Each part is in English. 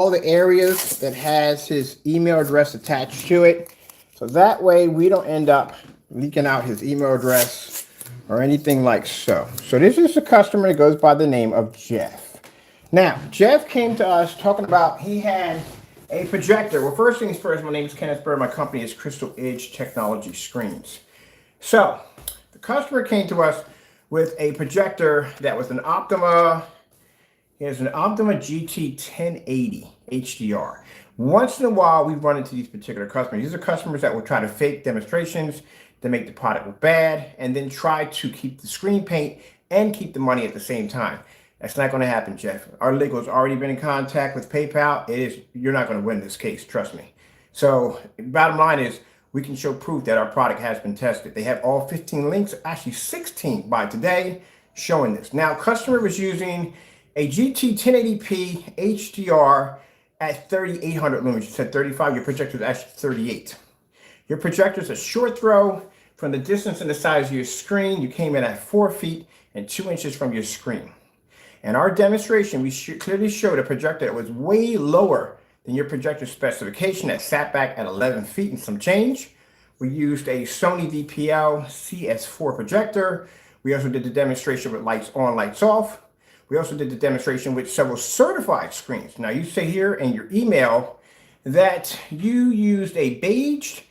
all the areas that has his email address attached to it. So that way we don't end up leaking out his email address or anything like so. So this is a customer that goes by the name of Jeff. Now, Jeff came to us talking about he had a projector. Well, first things first, my name is Kenneth Bird. My company is Crystal Edge Technology Screens. So the customer came to us with a projector that was an Optima. He has an Optima GT 1080 HDR. Once in a while, we run into these particular customers. These are customers that will try to fake demonstrations to make the product look bad and then try to keep the screen paint and keep the money at the same time. That's not going to happen, Jeff. Our legal has already been in contact with PayPal. You're not going to win this case, trust me. So bottom line is we can show proof that our product has been tested. They have all 15 links, actually 16 by today, showing this. Now, customer was using a GT 1080p HDR at 3,800 lumens. You said 35, your projector is actually 38. Your projector is a short throw from the distance and the size of your screen. You came in at 4 feet and 2 inches from your screen. In our demonstration, we clearly showed a projector that was way lower than your projector specification that sat back at 11 feet and some change. We used a Sony VPL CS4 projector. We also did the demonstration with lights on, lights off. We also did the demonstration with several certified screens. Now you say here in your email that you used a beige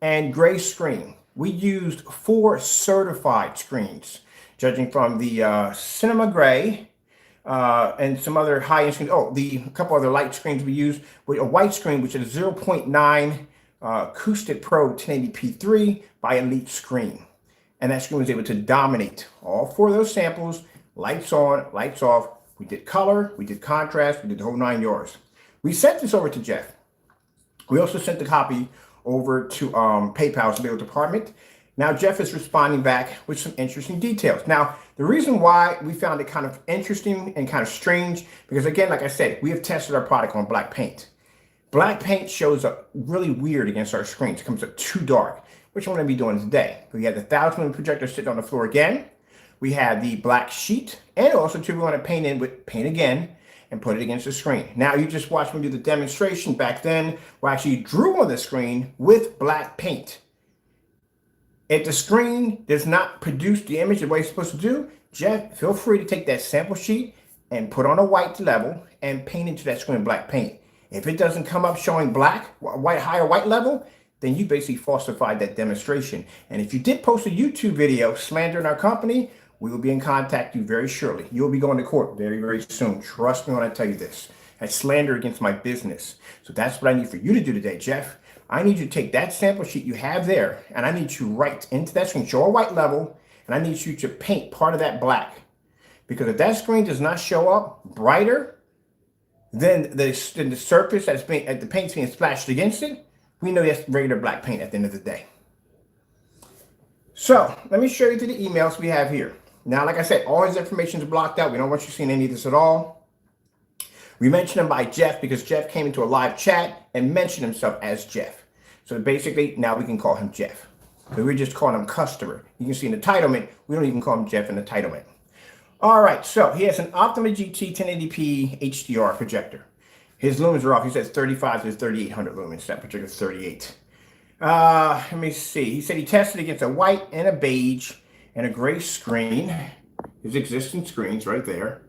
and gray screen. We used 4 certified screens, judging from the cinema gray, and some other high-end screens. Oh, a couple other light screens we used with a white screen, which is 0.9 Acoustic Pro 1080p3 by Elite Screen. And that screen was able to dominate all 4 of those samples, lights on, lights off. We did color, we did contrast, we did the whole 9 yards. We sent this over to Jeff. We also sent the copy over to PayPal's legal department. Now Jeff is responding back with some interesting details. Now, the reason why we found it kind of interesting and kind of strange, because again, like I said, we have tested our product on black paint. Black paint shows up really weird against our screens. It comes up too dark, which I'm going to be doing today. We have the 1,000 lumen projector sitting on the floor again. We have the black sheet, and also too, we want to paint in with paint again and put it against the screen. Now you just watched me do the demonstration back then where I actually drew on the screen with black paint. If the screen does not produce the image the way it's supposed to do, Jeff, feel free to take that sample sheet and put on a white level and paint into that screen black paint. If it doesn't come up showing black, white, higher white level, then you basically falsified that demonstration. And if you did post a YouTube video slandering our company, we will be in contact with you very shortly. You'll be going to court very, very soon. Trust me when I tell you this. That's slander against my business. So that's what I need for you to do today, Jeff. I need you to take that sample sheet you have there, and I need you to write into that screen, show a white level, and I need you to paint part of that black. Because if that screen does not show up brighter than the surface that's the paint's being splashed against it, we know that's regular black paint at the end of the day. So let me show you the emails we have here. Now, like I said, all his information is blocked out. We don't want you seeing any of this at all. We mentioned him by Jeff because Jeff came into a live chat and mentioned himself as Jeff. So basically, now we can call him Jeff. So we're just calling him customer. You can see in the entitlement, we don't even call him Jeff in the entitlement. All right, so he has an Optima GT 1080p HDR projector. His lumens are off. He says 35 to 3,800 lumens. That projector is 38. Let me see. He said he tested against a white and a beige and a gray screen. His existing screens right there.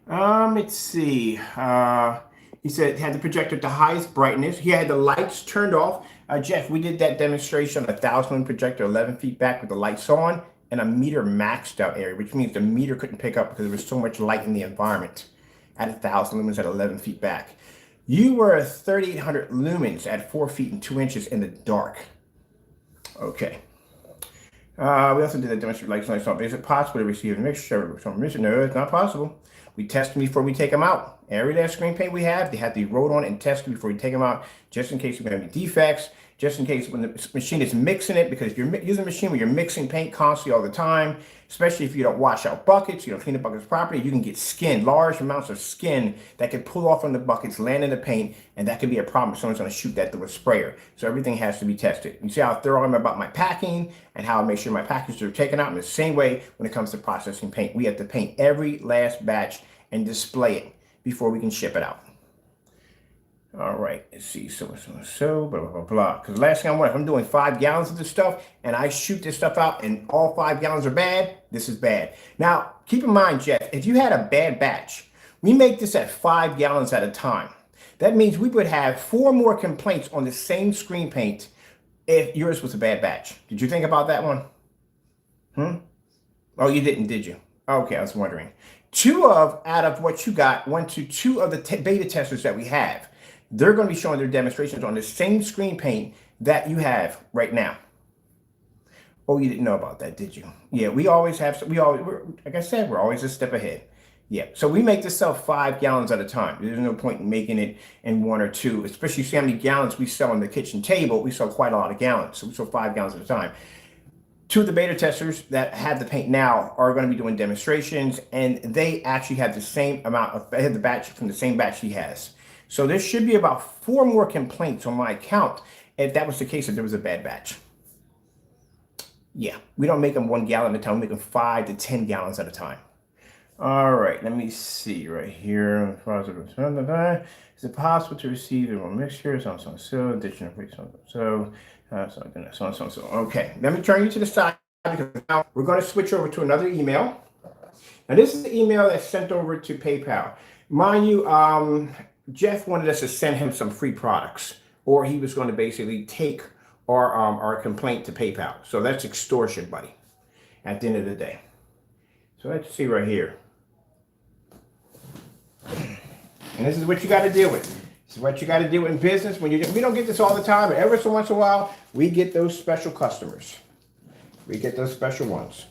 Let's see. He said had the projector at the highest brightness. He had the lights turned off. Jeff, we did that demonstration on a 1,000 lumen projector 11 feet back with the lights on and a meter maxed out area, which means the meter couldn't pick up because there was so much light in the environment at 1,000 lumens at 11 feet back. You were at 3,800 lumens at 4 feet and 2 inches in the dark. Okay. We also did a demonstration lights off. Is it possible to receive a mixture from emission? No, it's not possible. We test them before we take them out. Every last screen paint we have, they have to be rolled on and tested before we take them out, just in case we have any defects, just in case when the machine is mixing it, because if you're using a machine where you're mixing paint constantly all the time, especially if you don't wash out buckets, you don't clean the buckets properly, you can get skin, large amounts of skin that can pull off from the buckets, land in the paint, and that could be a problem if someone's going to shoot that through a sprayer. So everything has to be tested. You see how thorough I'm about my packing and how I make sure my packages are taken out in the same way when it comes to processing paint. We have to paint every last batch and display it before we can ship it out. All right, let's see, so, blah, blah, blah, blah. Because last thing I want, if I'm doing 5 gallons of this stuff and I shoot this stuff out and all 5 gallons are bad, this is bad. Now, keep in mind, Jeff, if you had a bad batch, we make this at 5 gallons at a time. That means we would have 4 more complaints on the same screen paint if yours was a bad batch. Did you think about that one? Oh, you didn't, did you? Okay, I was wondering. Out of what you got, 1 to 2 of the beta testers that we have, they're going to be showing their demonstrations on the same screen paint that you have right now. Oh, you didn't know about that, did you? Yeah, we always have, like I said, we're always a step ahead. Yeah, so we make this sell 5 gallons at a time. There's no point in making it in 1 or 2, especially see how many gallons we sell on the kitchen table. We sell quite a lot of gallons, so we sell 5 gallons at a time. 2 of the beta testers that have the paint now are going to be doing demonstrations, and they actually have the same amount of, they have the batch from the same batch he has. So there should be about 4 more complaints on my account if that was the case, if there was a bad batch. Yeah, we don't make them 1 gallon at a time, we make them 5 to 10 gallons at a time. All right, let me see right here. Is it possible to receive in one mixture? So, additional so. Okay, let me turn you to the side because now we're going to switch over to another email. Now, this is the email that's sent over to PayPal. Mind you, Jeff wanted us to send him some free products, or he was going to basically take our complaint to PayPal. So that's extortion, buddy, at the end of the day. So let's see right here. And this is what you got to deal with. This is what you got to do in business. We don't get this all the time, but every so once in a while, we get those special customers. We get those special ones.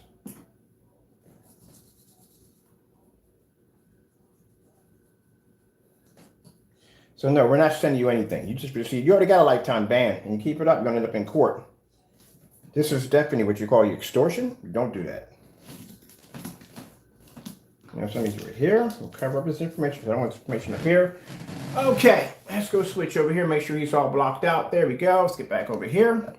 So no, we're not sending you anything. You just receive. You already got a lifetime ban, and you keep it up, you're going to end up in court. This is definitely what you call extortion. Don't do that. Now, something's right here. We'll cover up this information because I don't want this information up here. Okay, let's go switch over here. Make sure he's all blocked out. There we go. Let's get back over here.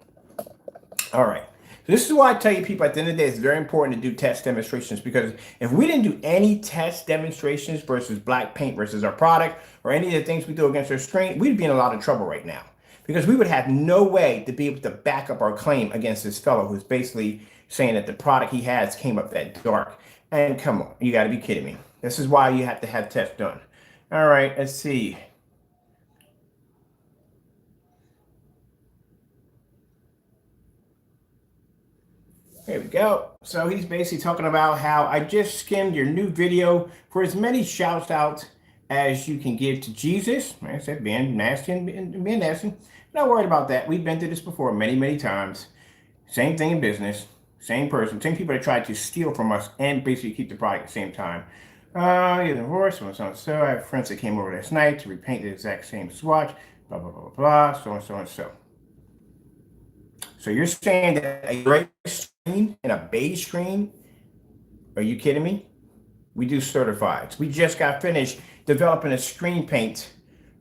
All right. So this is why I tell you people at the end of the day, it's very important to do test demonstrations, because if we didn't do any test demonstrations versus black paint versus our product or any of the things we do against our screen, we'd be in a lot of trouble right now, because we would have no way to be able to back up our claim against this fellow who's basically saying that the product he has came up that dark. And come on, you got to be kidding me. This is why you have to have tests done. All right, let's see. Here we go. So he's basically talking about how I just skimmed your new video for as many shouts out as you can give to Jesus. Like I said, being nasty and being nasty. Not worried about that. We've been through this before many, many times. Same thing in business. Same person, same people that tried to steal from us and basically keep the product at the same time. You're divorced, so I have friends that came over last night to repaint the exact same swatch, blah, blah, blah, blah, blah, so and so and so. So you're saying that a gray screen and a beige screen? Are you kidding me? We do certifieds. We just got finished developing a screen paint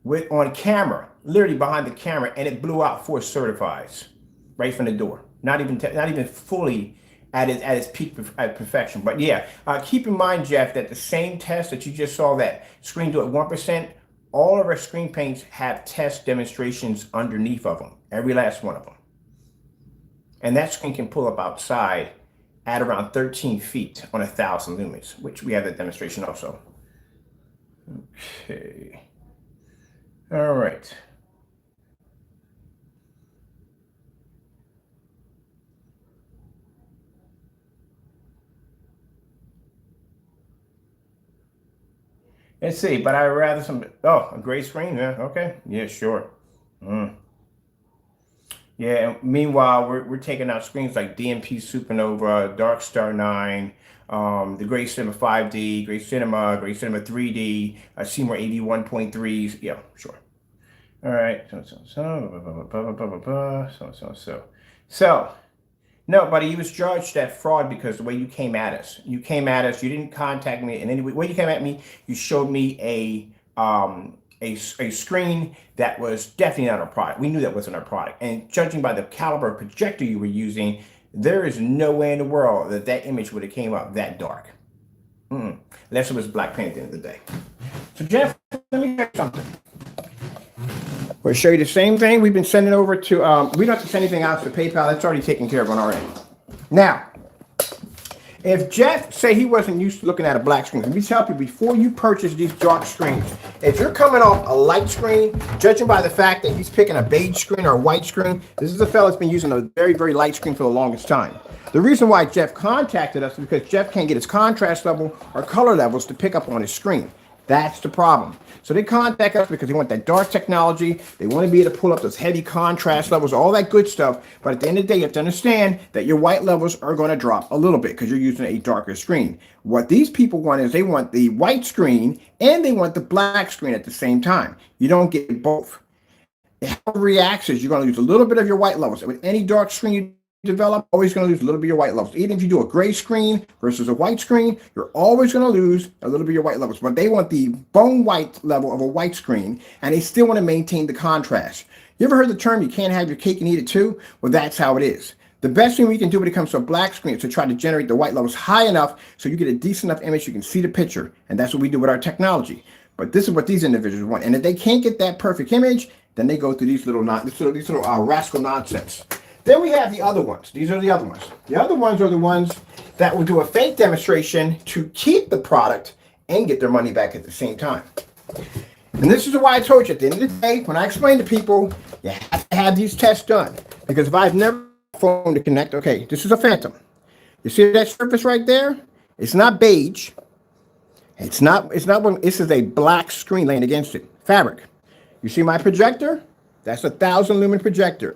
on camera, literally behind the camera, and it blew out 4 certifieds right from the door. Not even fully at its peak at perfection. But yeah, keep in mind, Jeff, that the same test that you just saw that screen do at 1%, all of our screen paints have test demonstrations underneath of them, every last one of them. And that screen can pull up outside at around 13 feet on 1,000 lumens, which we have that demonstration also. Okay. All right. Let's see, but I'd rather a gray screen, yeah, okay, yeah, sure. Yeah, meanwhile, we're taking out screens like DMP Supernova, Dark Star 9, the Gray Cinema 5D, Gray Cinema 3D, Seymour AV 1.3s, yeah, sure. All right, so, no, buddy, you was judged at fraud because the way you came at us. You came at us. You didn't contact me in any way. When you came at me, you showed me a screen that was definitely not our product. We knew that wasn't our product. And judging by the caliber of projector you were using, there is no way in the world that that image would have came up that dark. Unless it was black paint at the end of the day. So Jeff, let me tell you something. We'll show you the same thing we've been sending over to, we don't have to send anything out to PayPal. That's already taken care of on our end. Now, if Jeff say he wasn't used to looking at a black screen, let me tell you, before you purchase these dark screens, if you're coming off a light screen, judging by the fact that he's picking a beige screen or a white screen, this is a fellow that's been using a very, very light screen for the longest time. The reason why Jeff contacted us is because Jeff can't get his contrast level or color levels to pick up on his screen. That's the problem. So they contact us because they want that dark technology. They want to be able to pull up those heavy contrast levels, all that good stuff. But at the end of the day, you have to understand that your white levels are going to drop a little bit because you're using a darker screen. What these people want is they want the white screen and they want the black screen at the same time. You don't get both. How it reacts is you're going to lose a little bit of your white levels. With any dark screen you develop, always going to lose a little bit of your white levels. Even if you do a gray screen versus a white screen, you're always going to lose a little bit of your white levels. But they want the bone white level of a white screen, and they still want to maintain the contrast. You ever heard the term, you can't have your cake and eat it too? Well, that's how it is. The best thing we can do when it comes to a black screen is to try to generate the white levels high enough so you get a decent enough image, you can see the picture. And that's what we do with our technology. But this is what these individuals want. And if they can't get that perfect image, then they go through these little rascal nonsense. Then we have the other ones. These are the other ones. The other ones are the ones that will do a fake demonstration to keep the product and get their money back at the same time. And this is why I told you at the end of the day, when I explain to people, you have to have these tests done. Because if I've never phone to connect, okay, this is a Phantom. You see that surface right there? It's not beige. It's not one, this is a black screen laying against it. Fabric. You see my projector? That's a 1,000 lumen projector.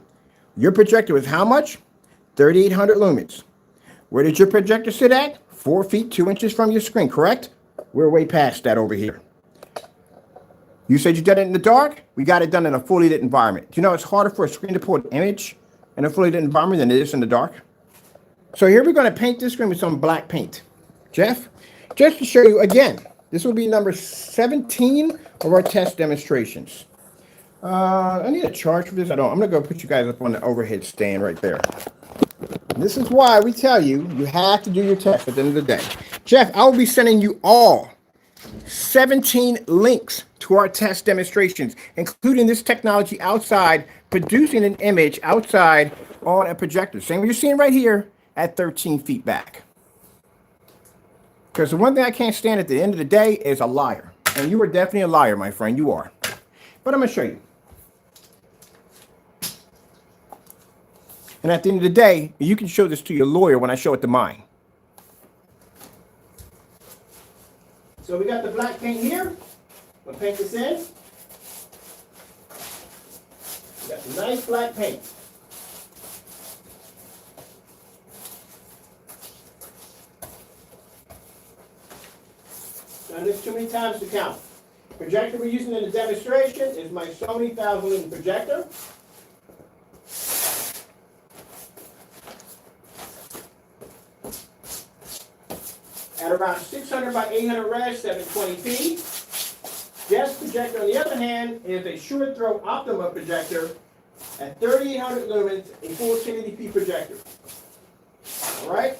Your projector is how much? 3,800 lumens. Where did your projector sit at? 4 feet, 2 inches from your screen, correct? We're way past that over here. You said you did it in the dark? We got it done in a fully lit environment. Do you know it's harder for a screen to pull an image in a fully lit environment than it is in the dark? So here we're going to paint this screen with some black paint. Jeff, just to show you again, this will be number 17 of our test demonstrations. I need a charge for this. I don't. I'm going to go put you guys up on the overhead stand right there. And this is why we tell you, you have to do your test at the end of the day. Jeff, I will be sending you all 17 links to our test demonstrations, including this technology outside, producing an image outside on a projector. Same what you're seeing right here at 13 feet back. Because the one thing I can't stand at the end of the day is a liar. And you are definitely a liar, my friend. You are. But I'm going to show you. And at the end of the day, you can show this to your lawyer when I show it to mine. So we got the black paint here. We'll paint this in. We got the nice black paint. Done this too many times to count. Projector we're using in the demonstration is my Sony 1,000 lumen projector. At around 600 by 800 res, 720p. Jeff's projector, on the other hand, is a short throw Optima projector at 3,800 lumens, a full 1080p projector. All right?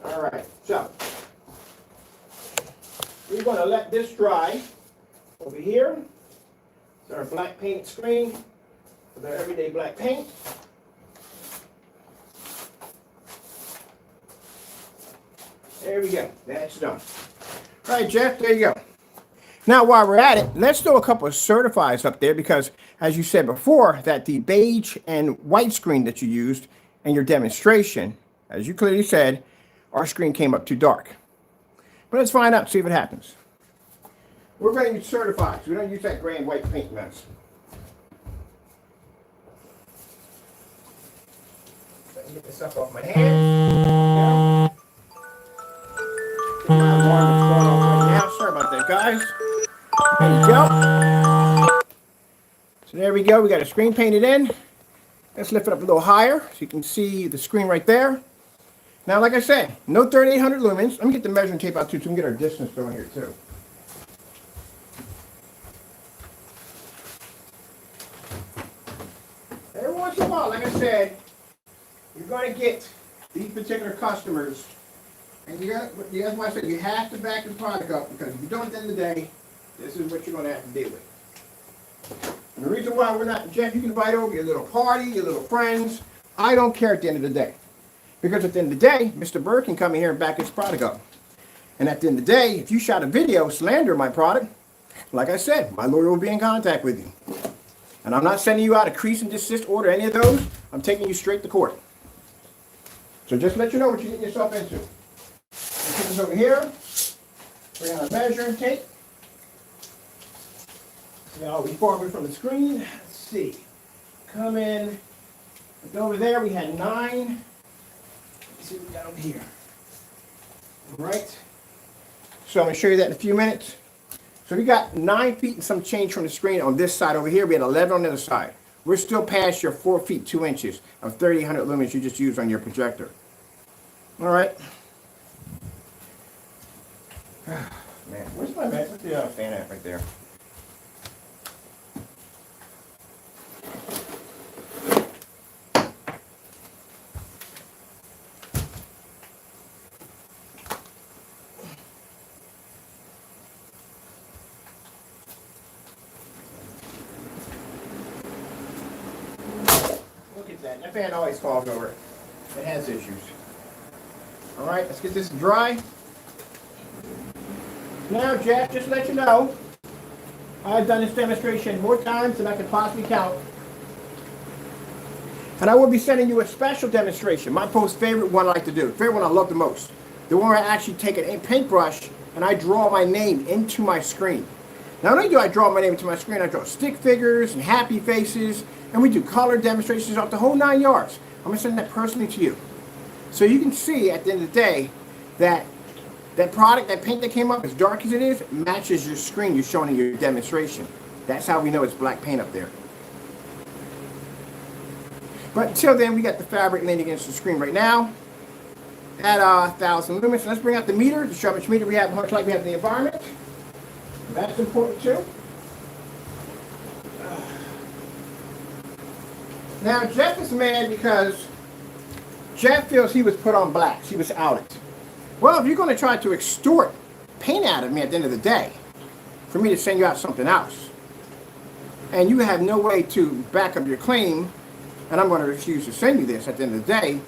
All right. So, we're going to let this dry. Over here is our black paint screen with our everyday black paint. There we go. That's done. All right, Jeff, there you go. Now, while we're at it, let's throw a couple of certifies up there because, as you said before, that the beige and white screen that you used in your demonstration, as you clearly said, our screen came up too dark. But let's find out, see if it happens. We're going to use certified, so we don't use that gray and white paint mess. Let me get this stuff off my hands. Get my alarm that's going off right now. Sorry about that, guys. There you go. So there we go. We got a screen painted in. Let's lift it up a little higher so you can see the screen right there. Now, like I said, no 3,800 lumens. Let me get the measuring tape out too so we can get our distance going here too. Every once in a while, like I said, you're going to get these particular customers, and that's why I said you have to back your product up, because if you don't at the end of the day, this is what you're going to have to deal with. And the reason why we're not, Jeff, you can invite over your little party, your little friends. I don't care at the end of the day. Because at the end of the day, Mr. Bird can come in here and back his product up. And at the end of the day, if you shot a video slandering my product, like I said, my lawyer will be in contact with you. And I'm not sending you out a cease and desist order, any of those. I'm taking you straight to court. So just let you know what you're getting yourself into. Put this over here. Bring out a measuring tape. Now we forward from the screen. Let's see. Come in. Over there we had 9. Let's see what we got over here. All right. So I'm going to show you that in a few minutes. So we got 9 feet and some change from the screen on this side over here. We had 11 on the other side. We're still past your 4 feet 2 inches of 3800 lumens you just used on your projector. All right. Man, where's my man? Where's the fan at right there? Look at that. That fan always falls over. It has issues. All right, let's get this dry. Now, Jeff, just to let you know, I've done this demonstration more times than I can possibly count. And I will be sending you a special demonstration, my most favorite one I like to do, favorite one I love the most. The one where I actually take a paintbrush and I draw my name into my screen. Not only do I draw my name into my screen, I draw stick figures and happy faces, and we do color demonstrations off the whole 9 yards. I'm going to send that personally to you. So you can see at the end of the day that that product, that paint that came up, as dark as it is, matches your screen you're showing in your demonstration. That's how we know it's black paint up there. But until then, we got the fabric laying against the screen right now at 1,000 lumens. So let's bring out the meter to show how much meter we have, much like we have in the environment. That's important too. Now, Jeff is mad because Jeff feels he was put on blast. He was outed. Well, if you're going to try to extort paint out of me at the end of the day, for me to send you out something else, and you have no way to back up your claim, and I'm going to refuse to send you this at the end of the day,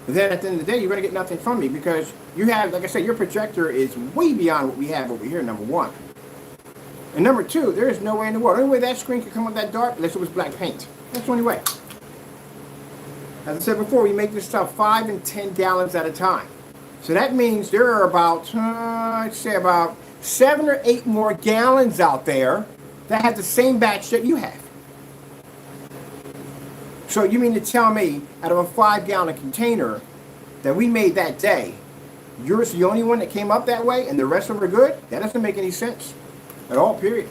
then at the end of the day, you're going to get nothing from me because you have, like I said, your projector is way beyond what we have over here, number one. And number two, there is no way in the world. The only way that screen could come up that dark, unless it was black paint. That's the only way. As I said before, we make this stuff 5 and 10 gallons at a time. So that means there are about, I'd say about 7 or 8 more gallons out there that have the same batch that you have. So you mean to tell me, out of a 5-gallon container that we made that day, yours the only one that came up that way and the rest of them are good? That doesn't make any sense at all, period.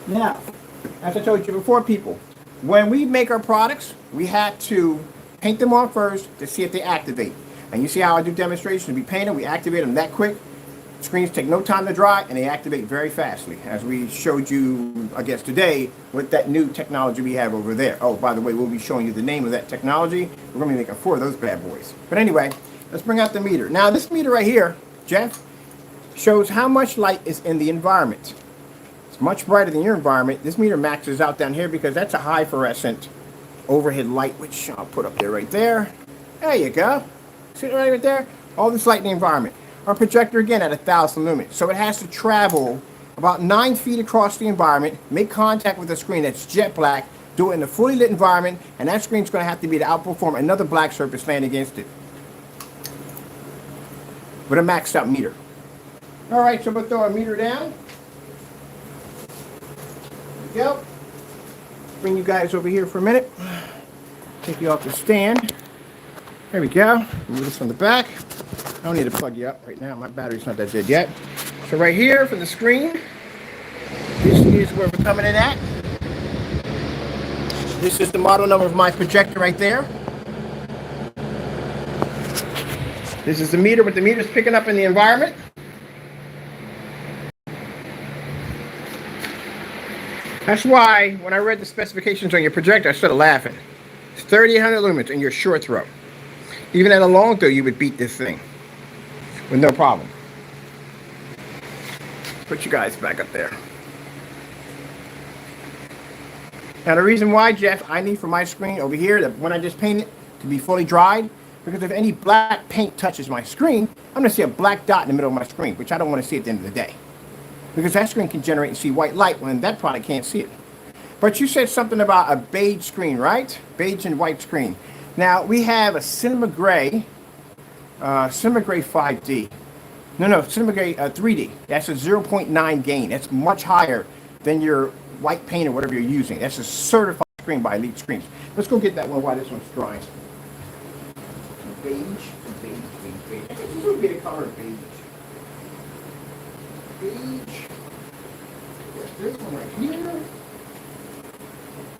Now, as I told you before, people, when we make our products, we have to paint them on first to see if they activate. And you see how I do demonstrations. We paint them, we activate them that quick. Screens take no time to dry, and they activate very fastly, as we showed you, I guess, today with that new technology we have over there. Oh, by the way, we'll be showing you the name of that technology. We're going to be making 4 of those bad boys. But anyway, let's bring out the meter. Now, this meter right here, Jeff, shows how much light is in the environment. It's much brighter than your environment. This meter maxes out down here because that's a high fluorescent overhead light, which I'll put up there right there. There you go. See it right there? All this light in the environment. Our projector, again, at 1,000 lumens. So it has to travel about 9 feet across the environment, make contact with a screen that's jet black, do it in a fully lit environment, and that screen's going to have to be to outperform another black surface laying against it with a maxed out meter. All right, so we'll throw our meter down. There we go. Bring you guys over here for a minute. Take you off the stand. There we go. Move this from the back. I don't need to plug you up right now. My battery's not that dead yet. So right here for the screen, this is where we're coming in at. This is the model number of my projector right there. This is the meter, what the meter's picking up in the environment. That's why when I read the specifications on your projector, I started laughing. It's 3,800 lumens in your short throw. Even at a long throw, you would beat this thing with no problem. Put you guys back up there. Now the reason why, Jeff, I need for my screen over here, that when I just paint it, to be fully dried, because if any black paint touches my screen, I'm going to see a black dot in the middle of my screen, which I don't want to see at the end of the day. Because that screen can generate and see white light when that product can't see it. But you said something about a beige screen, right? Beige and white screen. Now we have a Cinema Gray 5D. No, Cinema Gray 3D. That's a 0.9 gain. That's much higher than your white paint or whatever you're using. That's a certified screen by Elite Screens. Let's go get that one while this one's drying. Beige. I think this would be the color of beige. Beige. There's this one right here.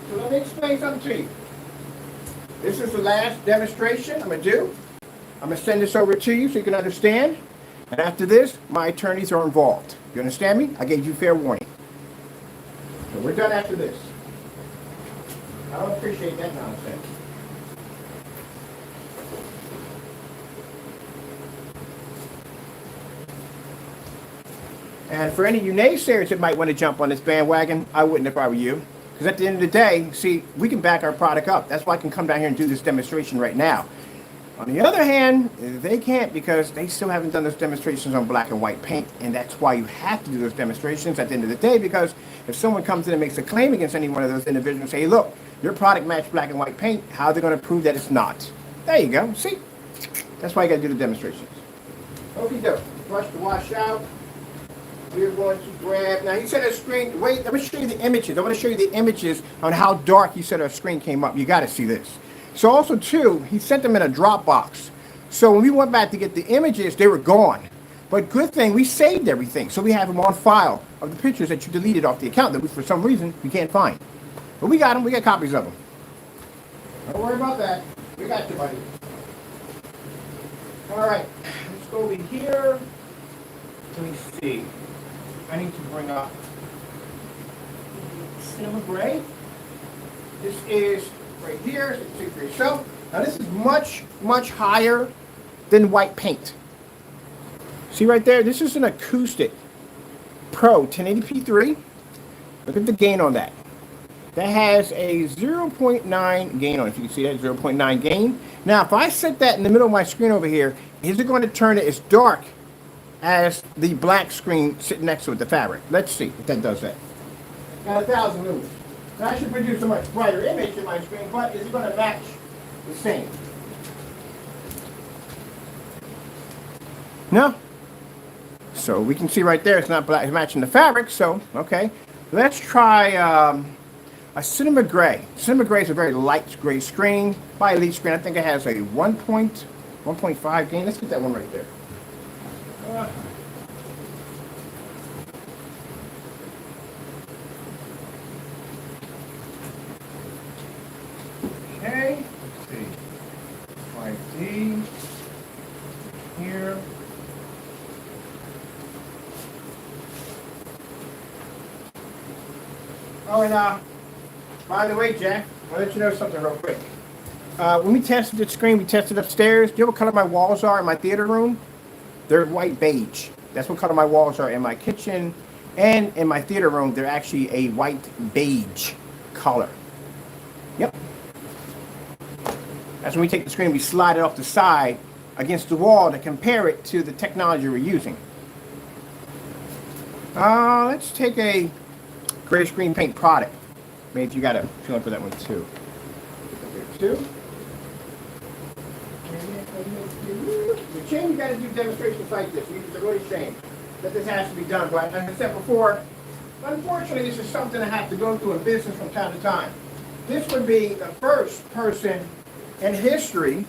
So let me explain something to you. This is the last demonstration I'm going to do. I'm going to send this over to you so you can understand. And after this, my attorneys are involved. You understand me? I gave you fair warning. So we're done after this. I don't appreciate that nonsense. And for any of you naysayers that might want to jump on this bandwagon, I wouldn't if I were you. Because at the end of the day, see, we can back our product up. That's why I can come down here and do this demonstration right now. On the other hand, they can't because they still haven't done those demonstrations on black and white paint. And that's why you have to do those demonstrations at the end of the day, because if someone comes in and makes a claim against any one of those individuals and say, hey, look, your product matched black and white paint, how are they going to prove that it's not? There you go. See? That's why you got to do the demonstrations. Okay, doke. Brush the wash out. We're going to grab, now he said our screen, wait, let me show you the images. I want to show you the images on how dark he said our screen came up. You got to see this. So also too, he sent them in a Dropbox. So when we went back to get the images, they were gone. But good thing, we saved everything. So we have them on file of the pictures that you deleted off the account that we, for some reason, we can't find. But we got them, we got copies of them. Don't worry about that. We got you, buddy. All right, let's go over here. Let me see. I need to bring up Cinema Gray. This is right here, so you can see for yourself. Now this is much, much higher than white paint. See right there? This is an acoustic Pro 1080p3. Look at the gain on that. That has a 0.9 gain on it. If you can see that, 0.9 gain. Now, if I set that in the middle of my screen over here, is it going to turn it as dark as the black screen sitting next to it, the fabric? Let's see if that does that. Got 1,000 lumens. Now I should produce a much brighter image in my screen, but is it going to match the same? No. So we can see right there it's not black, it's matching the fabric, so, okay. Let's try a Cinema Gray. Cinema Gray is a very light gray screen by Elite Screen. I think it has a 1.5 gain. Let's get that one right there. Okay, let's see. 5D here. Oh, and by the way, Jack, I'll let you know something real quick. When we tested the screen, we tested upstairs. Do you know what color my walls are in my theater room? They're white beige. That's what color my walls are in my kitchen. And in my theater room, they're actually a white beige color. Yep. That's when we take the screen, we slide it off the side against the wall to compare it to the technology we're using. Let's take a gray screen paint product. Maybe you got a feeling for that one too. Two. It's a shame you got to do demonstrations like this. It's a really shame that this has to be done. But as I said before, unfortunately, this is something I have to go through in business from time to time. This would be the first person in history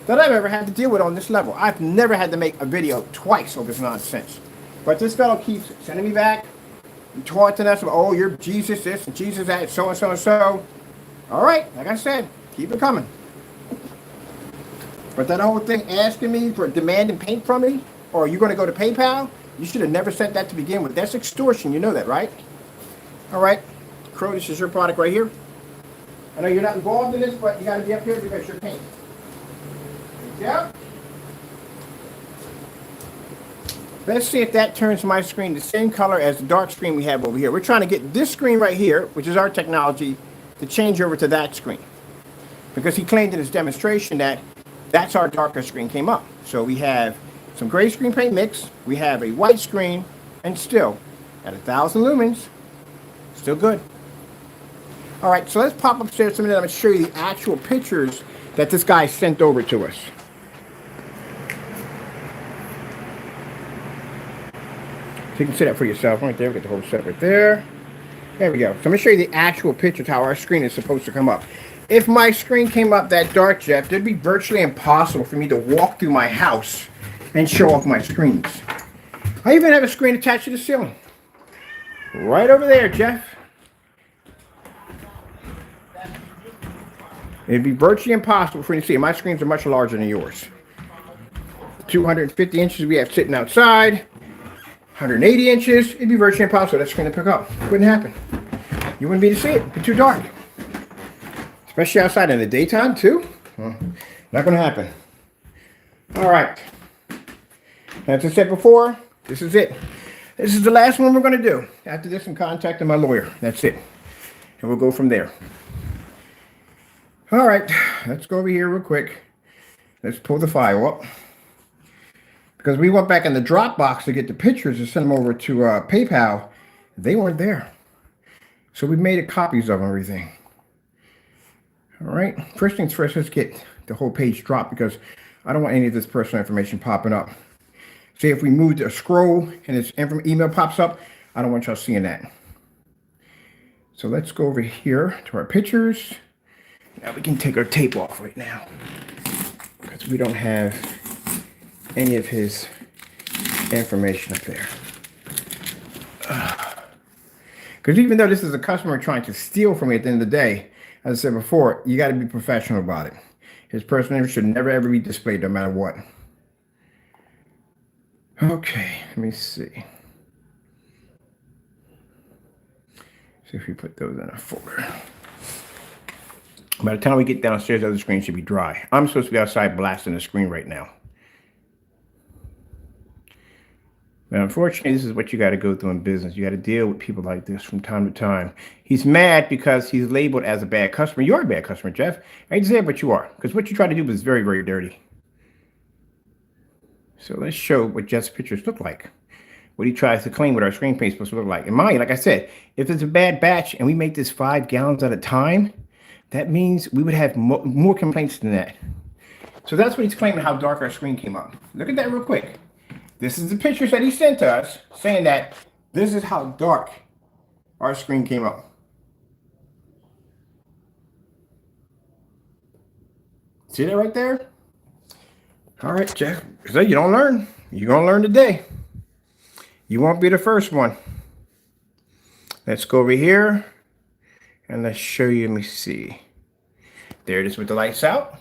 that I've ever had to deal with on this level. I've never had to make a video twice over this nonsense. But this fellow keeps sending me back, taunting us, oh, you're Jesus this and Jesus that, so and so and so. All right, like I said, keep it coming. But that whole thing asking me for demanding paint from me, or are you going to go to PayPal? You should have never sent that to begin with. That's extortion. You know that, right? All right. Crow, this is your product right here. I know you're not involved in this, but you got to be up here because you're paint. Yeah. Let's see if that turns my screen the same color as the dark screen we have over here. We're trying to get this screen right here, which is our technology, to change over to that screen. Because he claimed in his demonstration that that's our darker screen came up. So we have some gray screen paint mix, we have a white screen, and still, at 1,000 lumens, still good. All right, so let's pop upstairs a minute. I'm going to show you the actual pictures that this guy sent over to us. So you can see that for yourself right there. We got the whole set right there. There we go. So I'm going to show you the actual pictures, how our screen is supposed to come up. If my screen came up that dark, Jeff, it'd be virtually impossible for me to walk through my house and show off my screens. I even have a screen attached to the ceiling. Right over there, Jeff. It'd be virtually impossible for you to see. My screens are much larger than yours. 250 inches we have sitting outside. 180 inches. It'd be virtually impossible for that screen to pick up. It wouldn't happen. You wouldn't be able to see it. It'd be too dark. Especially outside in the daytime, too. Well, not going to happen. All right. As I said before, this is it. This is the last one we're going to do. After this, I'm contacting my lawyer. That's it. And we'll go from there. All right. Let's go over here real quick. Let's pull the file up. Because we went back in the Dropbox to get the pictures and send them over to PayPal. They weren't there. So we made copies of everything. All right. First things first, let's get the whole page dropped because I don't want any of this personal information popping up. Say if we move to a scroll and its email pops up, I don't want y'all seeing that. So let's go over here to our pictures. Now we can take our tape off right now because we don't have any of his information up there. Because even though this is a customer trying to steal from me at the end of the day, as I said before, you got to be professional about it. His personal information should never ever be displayed no matter what. Okay, let me see. See if we put those in a folder. By the time we get downstairs, the other screen should be dry. I'm supposed to be outside blasting the screen right now. But unfortunately, this is what you got to go through in business. You got to deal with people like this from time to time. He's mad because he's labeled as a bad customer. You are a bad customer, Jeff. I hate to say it, but you are. Because what you try to do was very, very dirty. So let's show what Jeff's pictures look like. What he tries to claim what our screen paint is supposed to look like. And mind, like I said, if it's a bad batch and we make this 5 gallons at a time, that means we would have more complaints than that. So that's what he's claiming how dark our screen came up. Look at that real quick. This is the pictures that he sent to us saying that this is how dark our screen came up. See that right there? All right, Jeff. So you don't learn. You're going to learn today. You won't be the first one. Let's go over here and let's show you. Let me see. There it is with the lights out.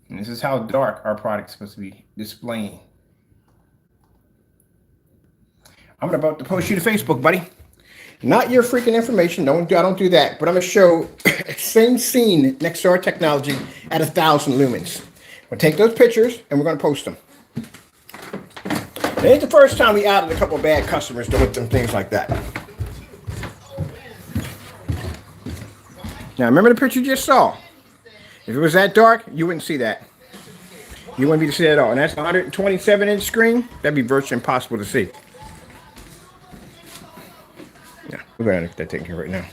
And this is how dark our product is supposed to be displaying. I'm about to post you to Facebook, buddy. Not your freaking information. I don't do that. But I'm going to show same scene next to our technology at 1,000 lumens. We'll take those pictures and we're going to post them. It ain't the first time we outed a couple of bad customers doing some things like that. Now, remember the picture you just saw? If it was that dark, you wouldn't see that. You wouldn't be able to see that at all. And that's a 127-inch screen. That'd be virtually impossible to see. Yeah, we're going to get that taken care of right now.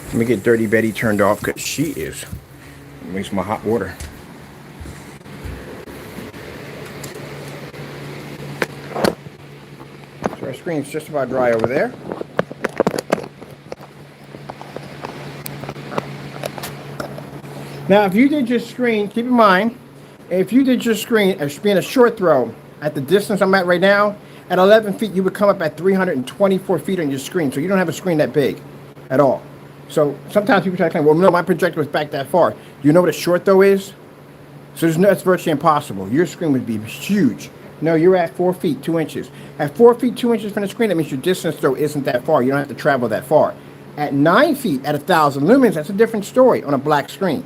Let me get Dirty Betty turned off because she is wasting my hot water. So our screen's just about dry over there. Now, if you did your screen, keep in mind, if you did your screen as being a short throw at the distance I'm at right now, at 11 feet, you would come up at 324 feet on your screen. So you don't have a screen that big at all. So sometimes people try to claim, well, no, my projector was back that far. Do you know what a short throw is? So it's virtually impossible. Your screen would be huge. No, you're at 4 feet, 2 inches. At 4 feet, 2 inches from the screen, that means your distance throw isn't that far. You don't have to travel that far. At 9 feet at 1,000 lumens, that's a different story on a black screen.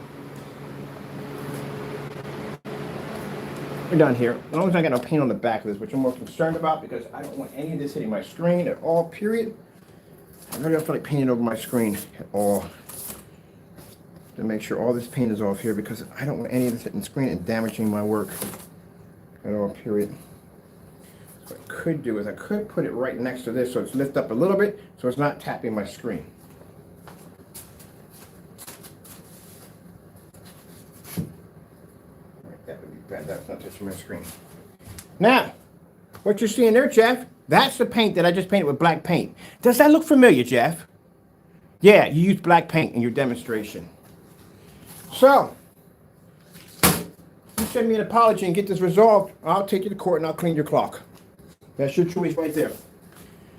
We're done here. As long as I got no paint on the back of this, which I'm more concerned about because I don't want any of this hitting my screen at all, period. I really don't feel like painting over my screen at all. To make sure all this paint is off here because I don't want any of this hitting the screen and damaging my work at all, period. What I could do is I could put it right next to this so it's lifted up a little bit so it's not tapping my screen. That would be bad. That's not touching my screen. Now, what you're seeing there, Jeff, that's the paint that I just painted with black paint. Does that look familiar, Jeff? Yeah, you used black paint in your demonstration. So, you send me an apology and get this resolved, I'll take you to court and I'll clean your clock. That's your choice right there.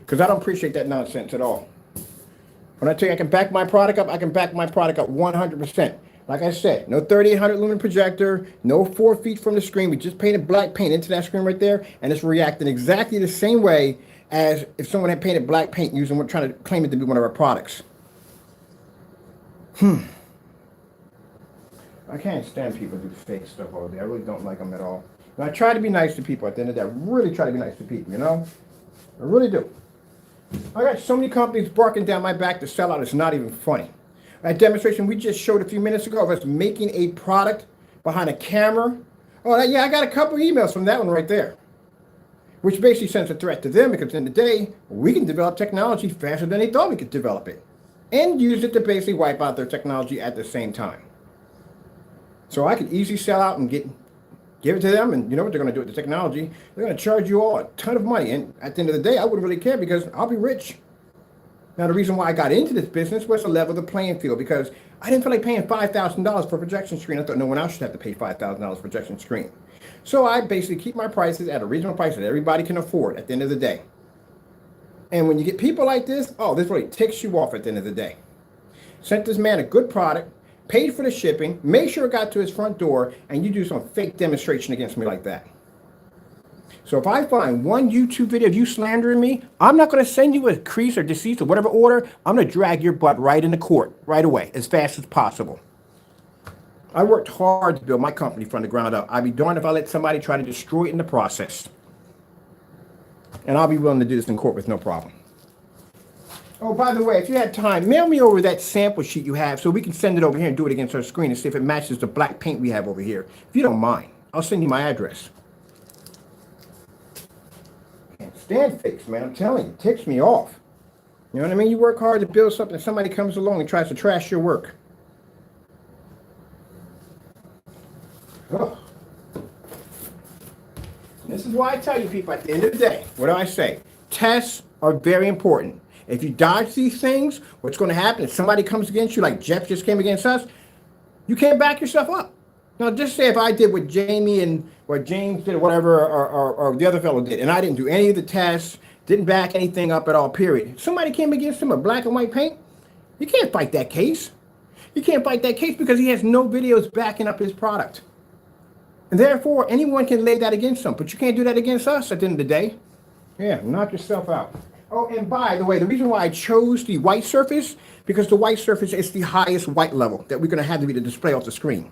Because I don't appreciate that nonsense at all. When I tell you I can back my product up, I can back my product up 100%. Like I said, no 3800 lumen projector, no 4 feet from the screen. We just painted black paint into that screen right there, and it's reacting exactly the same way as if someone had painted black paint using what trying to claim it to be one of our products. I can't stand people who do fake stuff all day. I really don't like them at all. And I try to be nice to people at the end of the day. I really try to be nice to people, you know? I really do. I got so many companies barking down my back to sell out, it's not even funny. That demonstration we just showed a few minutes ago of us making a product behind a camera. Oh, yeah, I got a couple emails from that one right there. Which basically sends a threat to them because at the end of the day, we can develop technology faster than they thought we could develop it. And use it to basically wipe out their technology at the same time. So I could easily sell out and give it to them, and you know what they're going to do with the technology? They're going to charge you all a ton of money, and at the end of the day, I wouldn't really care because I'll be rich. Now, the reason why I got into this business was to level the playing field because I didn't feel like paying $5,000 for a projection screen. I thought no one else should have to pay $5,000 for a projection screen. So I basically keep my prices at a reasonable price that everybody can afford at the end of the day. And when you get people like this, oh, this really ticks you off at the end of the day. Sent this man a good product, paid for the shipping, made sure it got to his front door, and you do some fake demonstration against me like that. So if I find one YouTube video of you slandering me, I'm not going to send you a cease or desist or whatever order. I'm going to drag your butt right into court right away, as fast as possible. I worked hard to build my company from the ground up. I'd be darned if I let somebody try to destroy it in the process. And I'll be willing to do this in court with no problem. Oh, by the way, if you had time, mail me over that sample sheet you have so we can send it over here and do it against our screen and see if it matches the black paint we have over here. If you don't mind, I'll send you my address. Can't stand fakes, man. I'm telling you, it ticks me off. You know what I mean? You work hard to build something and somebody comes along and tries to trash your work. Oh. This is why I tell you people at the end of the day, what do I say? Tests are very important. If you dodge these things, what's going to happen if somebody comes against you like Jeff just came against us, you can't back yourself up. Now, just say if I did what Jamie and what James did or whatever, or the other fellow did, and I didn't do any of the tests, didn't back anything up at all, period. If somebody came against him with black and white paint, you can't fight that case. You can't fight that case because he has no videos backing up his product. And therefore, anyone can lay that against him, but you can't do that against us at the end of the day. Yeah, knock yourself out. Oh, and by the way, the reason why I chose the white surface, because the white surface is the highest white level that we're going to have to be to display off the screen.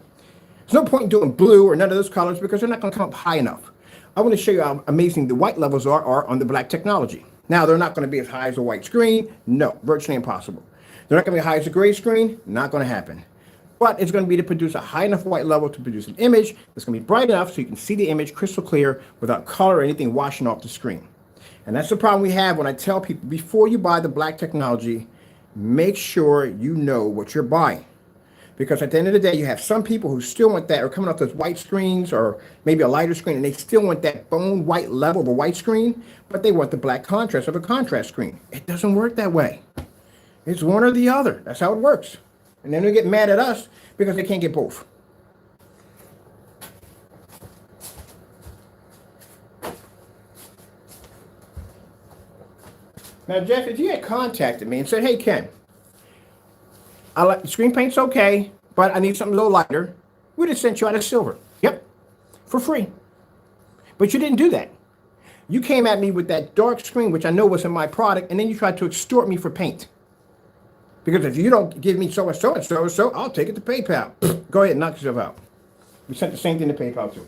There's no point in doing blue or none of those colors because they're not going to come up high enough. I want to show you how amazing the white levels are on the black technology. Now, they're not going to be as high as a white screen. No, virtually impossible. They're not going to be high as a gray screen. Not going to happen. But it's going to be to produce a high enough white level to produce an image that's going to be bright enough so you can see the image crystal clear without color or anything washing off the screen. And that's the problem we have when I tell people, before you buy the black technology, make sure you know what you're buying. Because at the end of the day, you have some people who still want that, or coming off those white screens, or maybe a lighter screen, and they still want that bone white level of a white screen, but they want the black contrast of a contrast screen. It doesn't work that way. It's one or the other. That's how it works. And then they get mad at us because they can't get both. Now, Jeff, if you had contacted me and said, hey, Ken, I like the screen paint's okay, but I need something a little lighter, we'd have sent you out a silver. Yep, for free. But you didn't do that. You came at me with that dark screen, which I know wasn't my product, and then you tried to extort me for paint. Because if you don't give me so and so and so and so, I'll take it to PayPal. Go ahead and knock yourself out. We sent the same thing to PayPal too.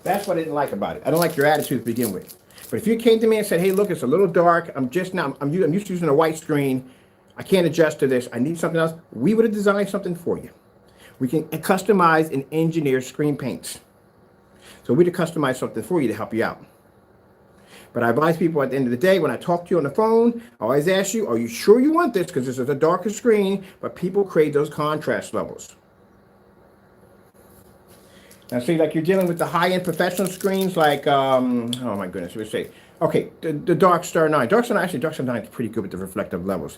That's what I didn't like about it. I don't like your attitude to begin with. But if you came to me and said, hey, look, it's a little dark. I'm used to using a white screen. I can't adjust to this. I need something else. We would have designed something for you. We can customize and engineer screen paints. So we'd have customized something for you to help you out. But I advise people at the end of the day, when I talk to you on the phone, I always ask you, are you sure you want this? Because this is a darker screen, but people create those contrast levels. Now, see, like you're dealing with the high-end professional screens, like, oh my goodness, let's say, okay, the Dark Star 9. Dark Star 9 is pretty good with the reflective levels.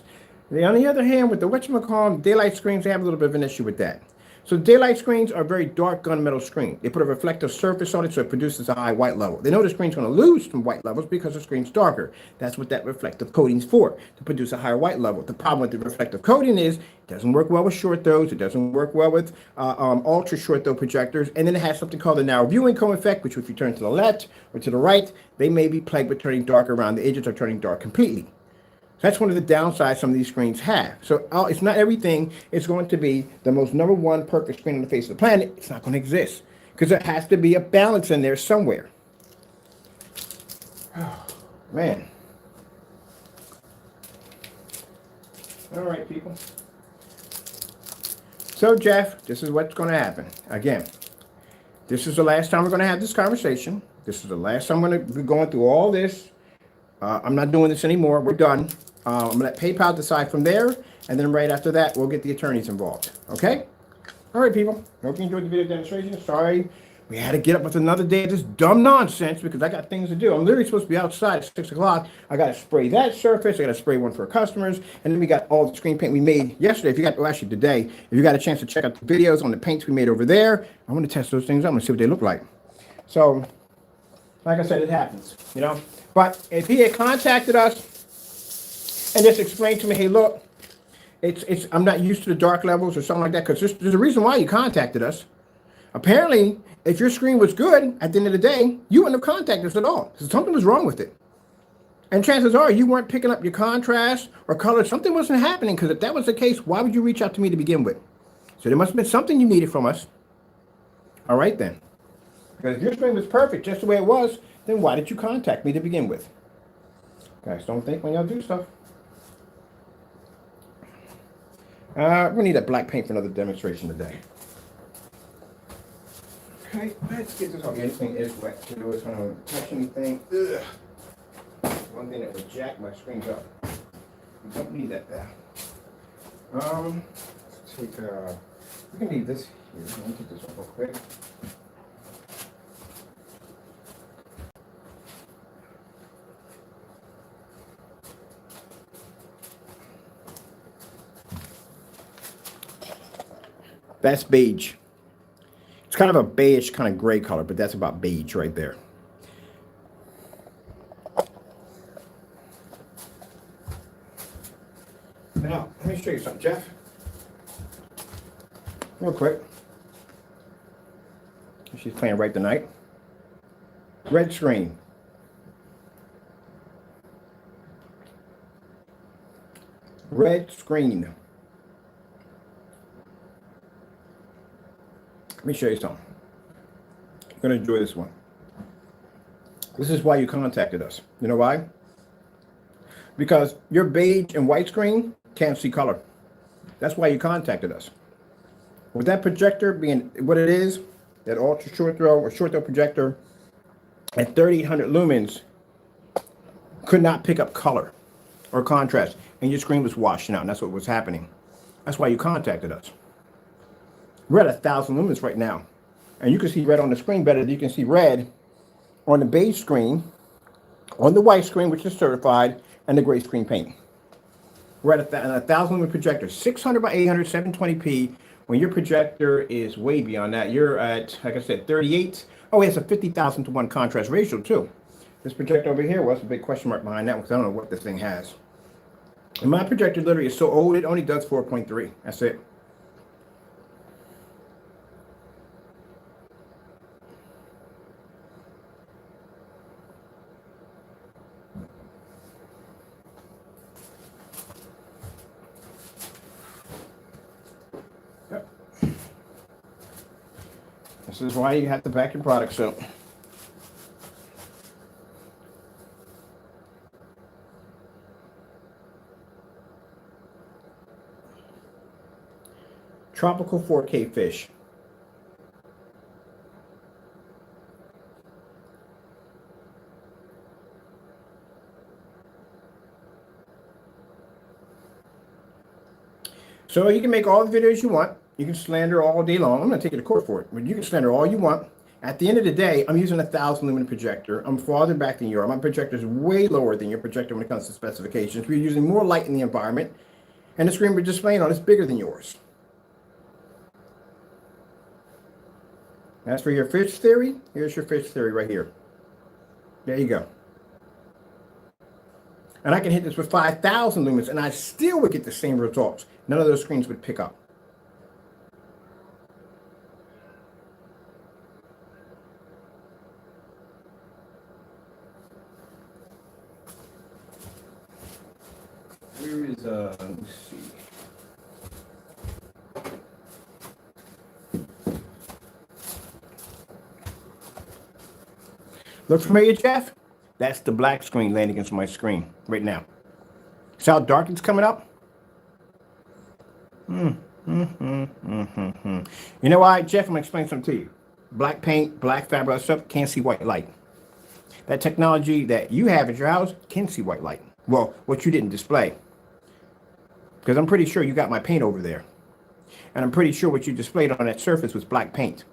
On the other hand, with the whatchamacallit daylight screens, they have a little bit of an issue with that. So daylight screens are very dark gunmetal screen. They put a reflective surface on it so it produces a high white level. They know the screen's going to lose some white levels because the screen's darker. That's what that reflective coating's for, to produce a higher white level. The problem with the reflective coating is it doesn't work well with short throws. It doesn't work well with ultra short throw projectors. And then it has something called the narrow viewing cone effect, which if you turn to the left or to the right, they may be plagued with turning dark around the edges or turning dark completely. That's one of the downsides some of these screens have. So it's not everything is going to be the most number one perfect screen on the face of the planet. It's not going to exist because there has to be a balance in there somewhere. Oh, man. All right, people. So, Jeff, this is what's going to happen. Again, this is the last time we're going to have this conversation. This is the last time I'm going to be going through all this. I'm not doing this anymore. We're done. I'm going to let PayPal decide from there, and then right after that, we'll get the attorneys involved. Okay? All right, people. Hope you enjoyed the video demonstration. Sorry we had to get up with another day of this dumb nonsense because I got things to do. I'm literally supposed to be outside at 6 o'clock. I got to spray that surface. I got to spray one for customers. And then we got all the screen paint we made yesterday. If you got, well, actually today, if you got a chance to check out the videos on the paints we made over there, I want to test those things out and see what they look like. So, like I said, it happens, you know. But if he had contacted us and just explained to me, hey, look, I'm not used to the dark levels or something like that, because there's a reason why you contacted us. Apparently, if your screen was good at the end of the day, you wouldn't have contacted us at all. So something was wrong with it. And chances are you weren't picking up your contrast or color. Something wasn't happening, because if that was the case, why would you reach out to me to begin with? So there must have been something you needed from us. All right, then. Because if your screen was perfect just the way it was, then why did you contact me to begin with? Guys, don't think when y'all do stuff. We need that black paint for another demonstration today. Okay, let's get this. Okay, anything is wet too. It's going to touch anything. Ugh. One thing that would jack my screens up. We don't need that there. Let's take. We can leave this here. Let me get this one real quick. That's beige. It's kind of a beige, kind of gray color, but that's about beige right there. Now, let me show you something, Jeff. Real quick. She's playing right tonight. Red screen. Red screen. Let me show you something. You're going to enjoy this one. This is why you contacted us. You know why? Because your beige and white screen can't see color. That's why you contacted us. With that projector being what it is, that ultra short throw or short throw projector at 3800 lumens could not pick up color or contrast, and your screen was washing out, and that's what was happening. That's why you contacted us. We're at 1,000 lumens right now, and you can see red on the screen better than you can see red on the beige screen, on the white screen, which is certified, and the gray screen paint. We're at a 1,000 lumen projector, 600 by 800, 720p. When your projector is way beyond that, you're at, like I said, 38. Oh, it's a 50,000 to 1 contrast ratio too. This projector over here, well, that's a big question mark behind that one, because I don't know what this thing has. And my projector literally is so old, it only does 4.3. That's it. This is why you have to back your products up. Tropical 4K fish. So you can make all the videos you want. You can slander all day long. I'm going to take you to court for it. But you can slander all you want. At the end of the day, I'm using a 1,000 lumen projector. I'm farther back than you are. My projector is way lower than your projector when it comes to specifications. We're using more light in the environment. And the screen we're displaying on is bigger than yours. As for your fish theory, here's your fish theory right here. There you go. And I can hit this with 5,000 lumens and I still would get the same results. None of those screens would pick up. Where is, let me see. Look familiar, Jeff? That's the black screen laying against my screen right now. See how dark it's coming up? You know why, Jeff? I'm going to explain something to you. Black paint, black fabric, stuff, can't see white light. That technology that you have at your house can see white light. Well, what you didn't display. Because I'm pretty sure you got my paint over there. And I'm pretty sure what you displayed on that surface was black paint.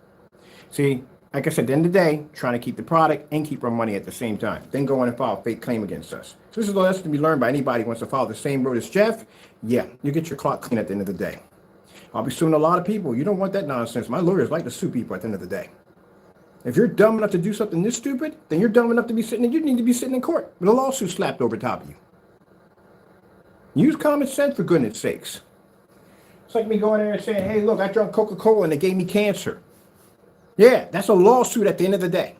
See, like I said, at the end of the day, trying to keep the product and keep our money at the same time. Then go in and file a fake claim against us. So this is a lesson to be learned by anybody who wants to follow the same road as Jeff. Yeah, you get your clock clean at the end of the day. I'll be suing a lot of people. You don't want that nonsense. My lawyers like to sue people at the end of the day. If you're dumb enough to do something this stupid, then you're dumb enough to be sitting, you need to be sitting in court with a lawsuit slapped over top of you. Use common sense, for goodness sakes. It's like me going there and saying, hey, look, I drank Coca-Cola and it gave me cancer. Yeah, that's a lawsuit at the end of the day.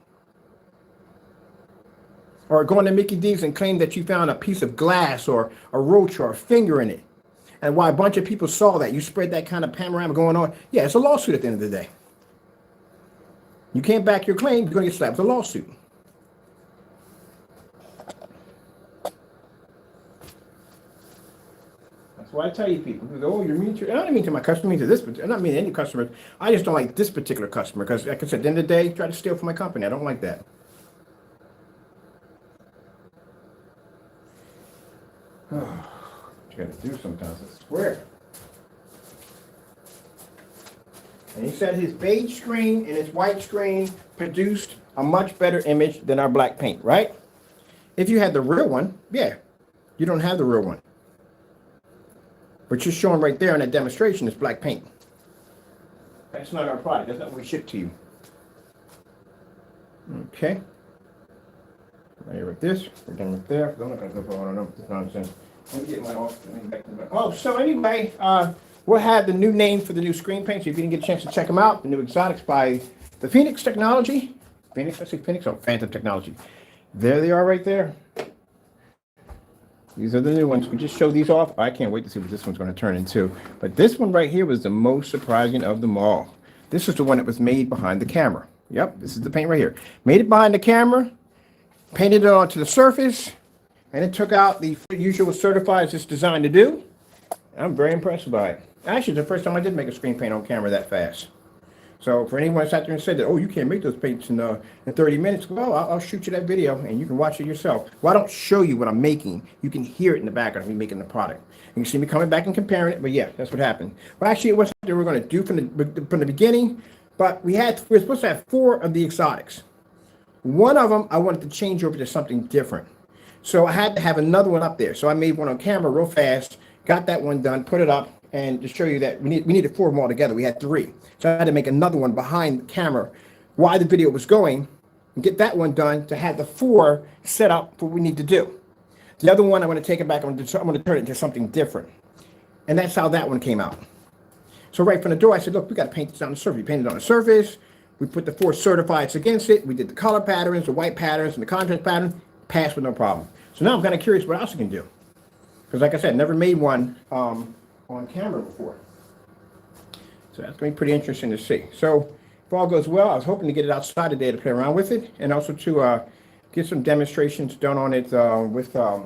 Or going to Mickey D's and claim that you found a piece of glass or a roach or a finger in it. And why a bunch of people saw that, you spread that kind of panorama going on. Yeah, it's a lawsuit at the end of the day. You can't back your claim, you're going to get slapped with a lawsuit. That's why I tell you people, oh, you're mean to, I don't mean to my customer, I mean to this, but I'm not mean to any customer. I just don't like this particular customer because, like I said, at the end of the day, try to steal from my company. I don't like that. Oh, you got to do sometimes, I swear. And he said his beige screen and his white screen produced a much better image than our black paint, right? If you had the real one, yeah, you don't have the real one. What you're showing right there in that demonstration is black paint. That's not our product. That's not what we ship to you. Okay. Right with this. We're done with there. I'm not going to go for all of this nonsense. Let me get my office. Oh, so anyway, we'll have the new name for the new screen paint. So if you didn't get a chance to check them out, the new exotics by the Phoenix Technology. Phoenix, I say Phoenix, oh, Phantom Technology. There they are right there. These are the new ones. We just showed these off. I can't wait to see what this one's going to turn into. But this one right here was the most surprising of them all. This is the one that was made behind the camera. Yep, this is the paint right here. Made it behind the camera, painted it onto the surface, and it took out the usual certified it's designed to do. I'm very impressed by it. Actually, it's the first time I did make a screen paint on camera that fast. So for anyone that's out there and said that, oh, you can't make those paints in 30 minutes, well, I'll shoot you that video and you can watch it yourself. Well, I don't show you what I'm making. You can hear it in the background of me making the product. You can see me coming back and comparing it, but yeah, that's what happened. Well, actually, it was something we were going to do from the beginning, but we were supposed to have 4 of the exotics. One of them, I wanted to change over to something different. So I had to have another one up there. So I made one on camera real fast, got that one done, put it up, and to show you that we needed 4 of them all together. We had 3. So I had to make another one behind the camera while the video was going and get that one done to have the 4 set up for what we need to do. The other one, I'm going to take it back. I'm going to turn it into something different. And that's how that one came out. So right from the door, I said, look, we got to paint this on the surface. We painted it on the surface. We put the 4 certifieds against it. We did the color patterns, the white patterns, and the contrast pattern. Passed with no problem. So now I'm kind of curious what else I can do. Because like I said, never made one on camera before. So that's going to be pretty interesting to see. So if all goes well, I was hoping to get it outside today to play around with it, and also to get some demonstrations done on it with the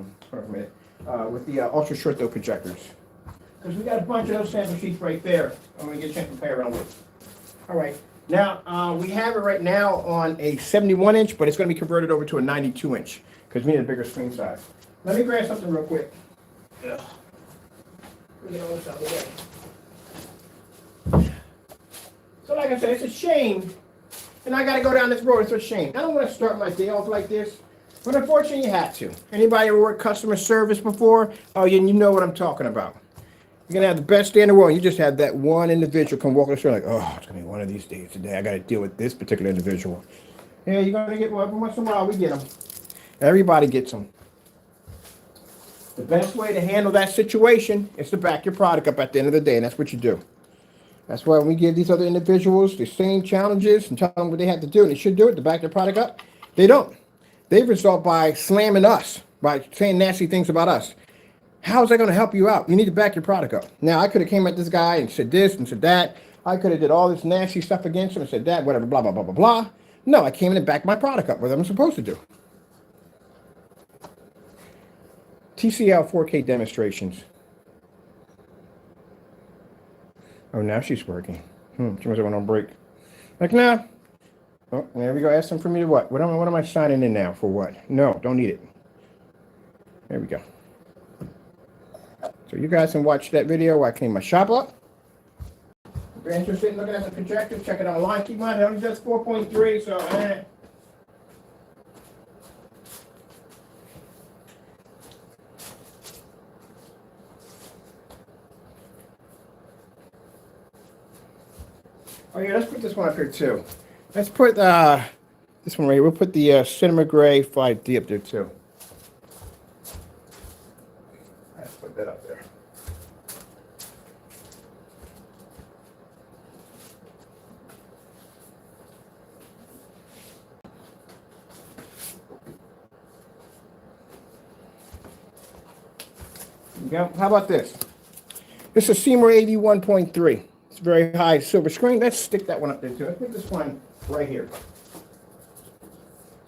ultra short throw projectors. Because we got a bunch of those sample sheets right there. I'm going to get a chance to play around with. All right. Now, we have it right now on a 71 inch, but it's going to be converted over to a 92 inch because we need a bigger screen size. Let me grab something real quick. Ugh. Let me get all this out of the way. So like I said, it's a shame. And I got to go down this road. It's a shame. I don't want to start my day off like this. But unfortunately, you have to. Anybody ever worked customer service before? Oh, yeah, you know what I'm talking about. You're going to have the best day in the world. You just have that one individual come walk the street like, oh, it's going to be one of these days today. I got to deal with this particular individual. Yeah, you're going to get one. Every once in a while, we get them. Everybody gets them. The best way to handle that situation is to back your product up at the end of the day, and that's what you do. That's why when we give these other individuals the same challenges and tell them what they have to do, and they should do it to back their product up, they don't. They result by slamming us, by saying nasty things about us. How is that going to help you out? You need to back your product up. Now, I could have came at this guy and said this and said that. I could have did all this nasty stuff against him and said that, whatever, blah, blah, blah, blah, blah. No, I came in and backed my product up, what I'm supposed to do. TCL 4K demonstrations. Oh, now she's working. She must have went on break. Like, nah. Oh, there we go. Ask them for me to what? What am I signing in now for what? No, don't need it. There we go. So you guys can watch that video while I clean my shop up. If you're interested in looking at the projector, check it out online. Keep in mind, it only does 4.3, so Oh yeah, let's put this one up here too. Let's put this one right here. We'll put the Cinema Gray 5D up there too. Let's put that up there. Yeah, how about this? This is Seymour AV 1.3. It's a very high silver screen. Let's stick that one up there too. Let's put this one right here.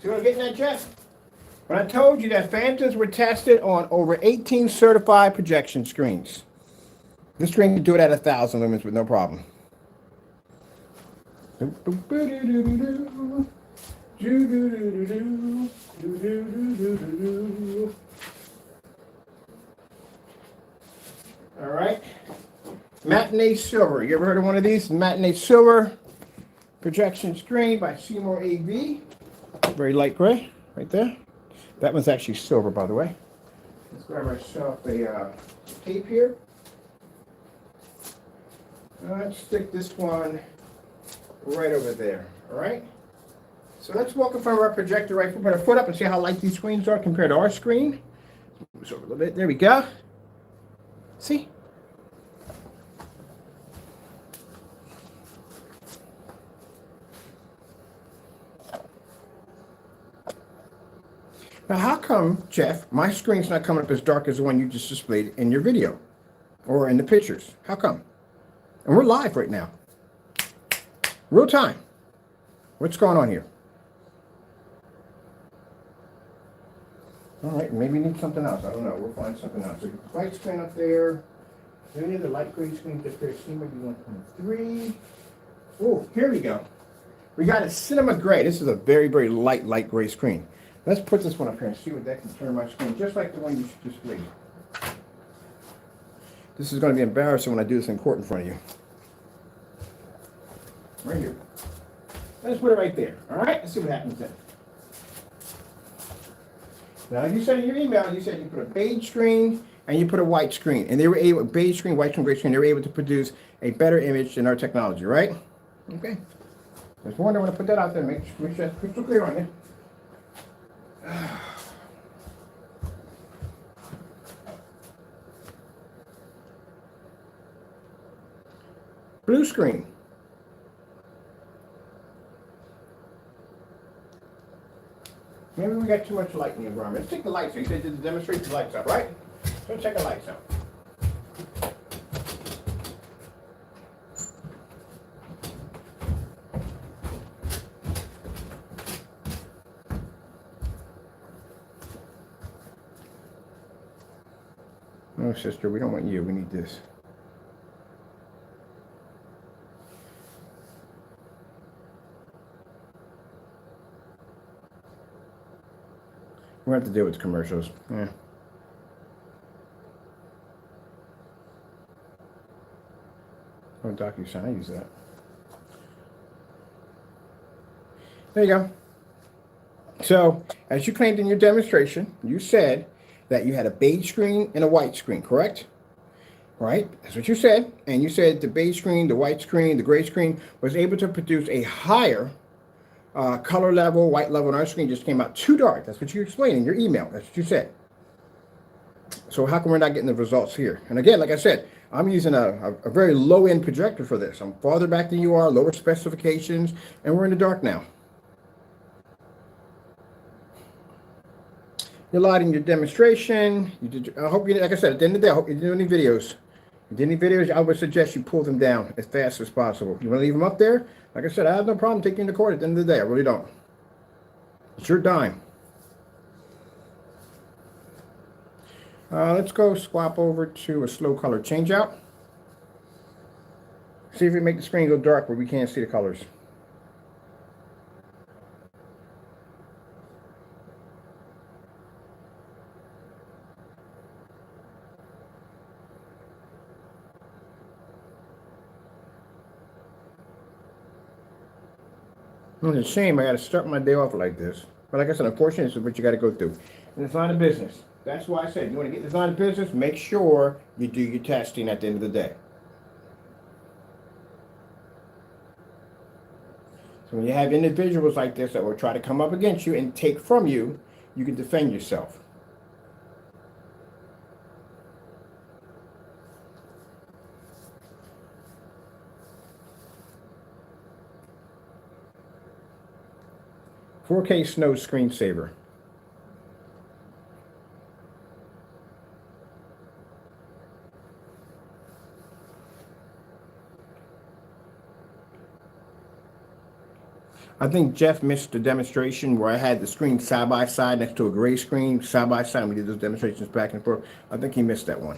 See what I'm getting at, Jeff? When I told you that Phantoms were tested on over 18 certified projection screens. This screen can do it at 1,000 lumens with no problem. All right. Matinee Silver. You ever heard of one of these? Matinee Silver projection screen by Seymour AV. Very light gray right there. That one's actually silver, by the way. Let's grab myself a tape here. Let's stick this one right over there. All right. So let's walk in front of our projector right. Put our foot up and see how light these screens are compared to our screen. Move this over a little bit. There we go. See? Now, how come, Jeff, my screen's not coming up as dark as the one you just displayed in your video or in the pictures? How come? And we're live right now. Real time. What's going on here? All right, maybe we need something else. I don't know. We'll find something else. So white screen up there. Any of the light gray screens up there? Cinema 1.3. Oh, here we go. We got a Cinema Gray. This is a very, very light gray screen. Let's put this one up here and see what that can turn my screen, just like the one you just displayed. This is going to be embarrassing when I do this in court in front of you. Right here. Let's put it right there. All right? Let's see what happens then. Now, you said in your email, you said you put a beige screen and you put a white screen. And they were able, beige screen, white screen, gray screen, they were able to produce a better image than our technology, right? Okay. Just wonder when I put that out there, make sure that's crystal clear on you. Blue screen. Maybe we got too much light in the environment. Let's take the lights out. You said to demonstrate the lights out, right? Let's check the lights out. No, sister, we don't want you. We need this. We have to deal with commercials. Yeah. Oh, DocuSign, I use that. There you go. So, as you claimed in your demonstration, you said that you had a beige screen and a white screen, correct? Right? That's what you said. And you said the beige screen, the white screen, the gray screen was able to produce a higher color level, white level, and our screen just came out too dark. That's what you explained in your email. That's what you said. So how come we're not getting the results here? And again, like I said, I'm using a very low-end projector for this. I'm farther back than you are, lower specifications, and we're in the dark now. You lied in your demonstration. You did. I hope you, like I said, at the end of the day, I hope you didn't do any videos. If you did any videos, I would suggest you pull them down as fast as possible. You want to leave them up there? Like I said, I have no problem taking the court at the end of the day. I really don't. It's your dime. Let's go swap over to a slow color changeout. See if we make the screen go dark where we can't see the colors. It's a shame I got to start my day off like this. But like I said, unfortunately, this is what you got to go through. And it's not a business. That's why I said, you want to get this line of business, make sure you do your testing at the end of the day. So when you have individuals like this that will try to come up against you and take from you, you can defend yourself. "4K Snow Screensaver." I think Jeff missed the demonstration where I had the screen side by side next to a gray screen, side by side. We did those demonstrations back and forth. I think he missed that one.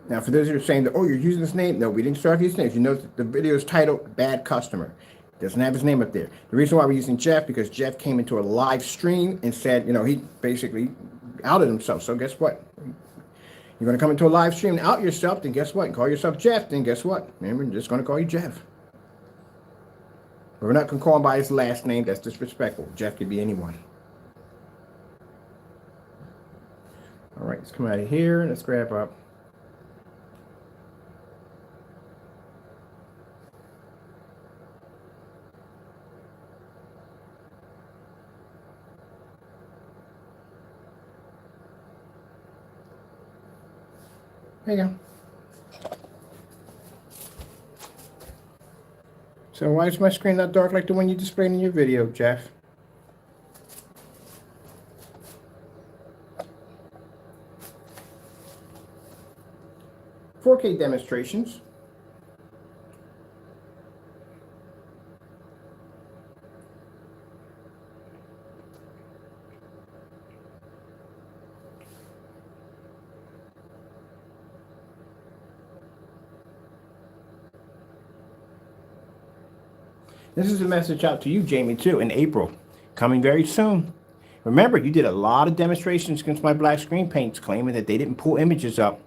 Now, for those who are saying that, oh, you're using this name, no, we didn't start his name. You know, the video is titled "Bad Customer." It doesn't have his name up there. The reason why we're using Jeff, because Jeff came into a live stream and said, you know, he basically outed himself. So guess what? You're going to come into a live stream and out yourself, then guess what? And call yourself Jeff, then guess what? Remember, we're just going to call you Jeff. But we're not going to call him by his last name. That's disrespectful. Jeff could be anyone. All right, let's come out of here and let's grab up. There you go. So why is my screen not dark like the one you displayed in your video, Jeff? "4K demonstrations." This is a message out to you, Jamie, too, in April. Coming very soon. Remember, you did a lot of demonstrations against my black screen paints claiming that they didn't pull images up.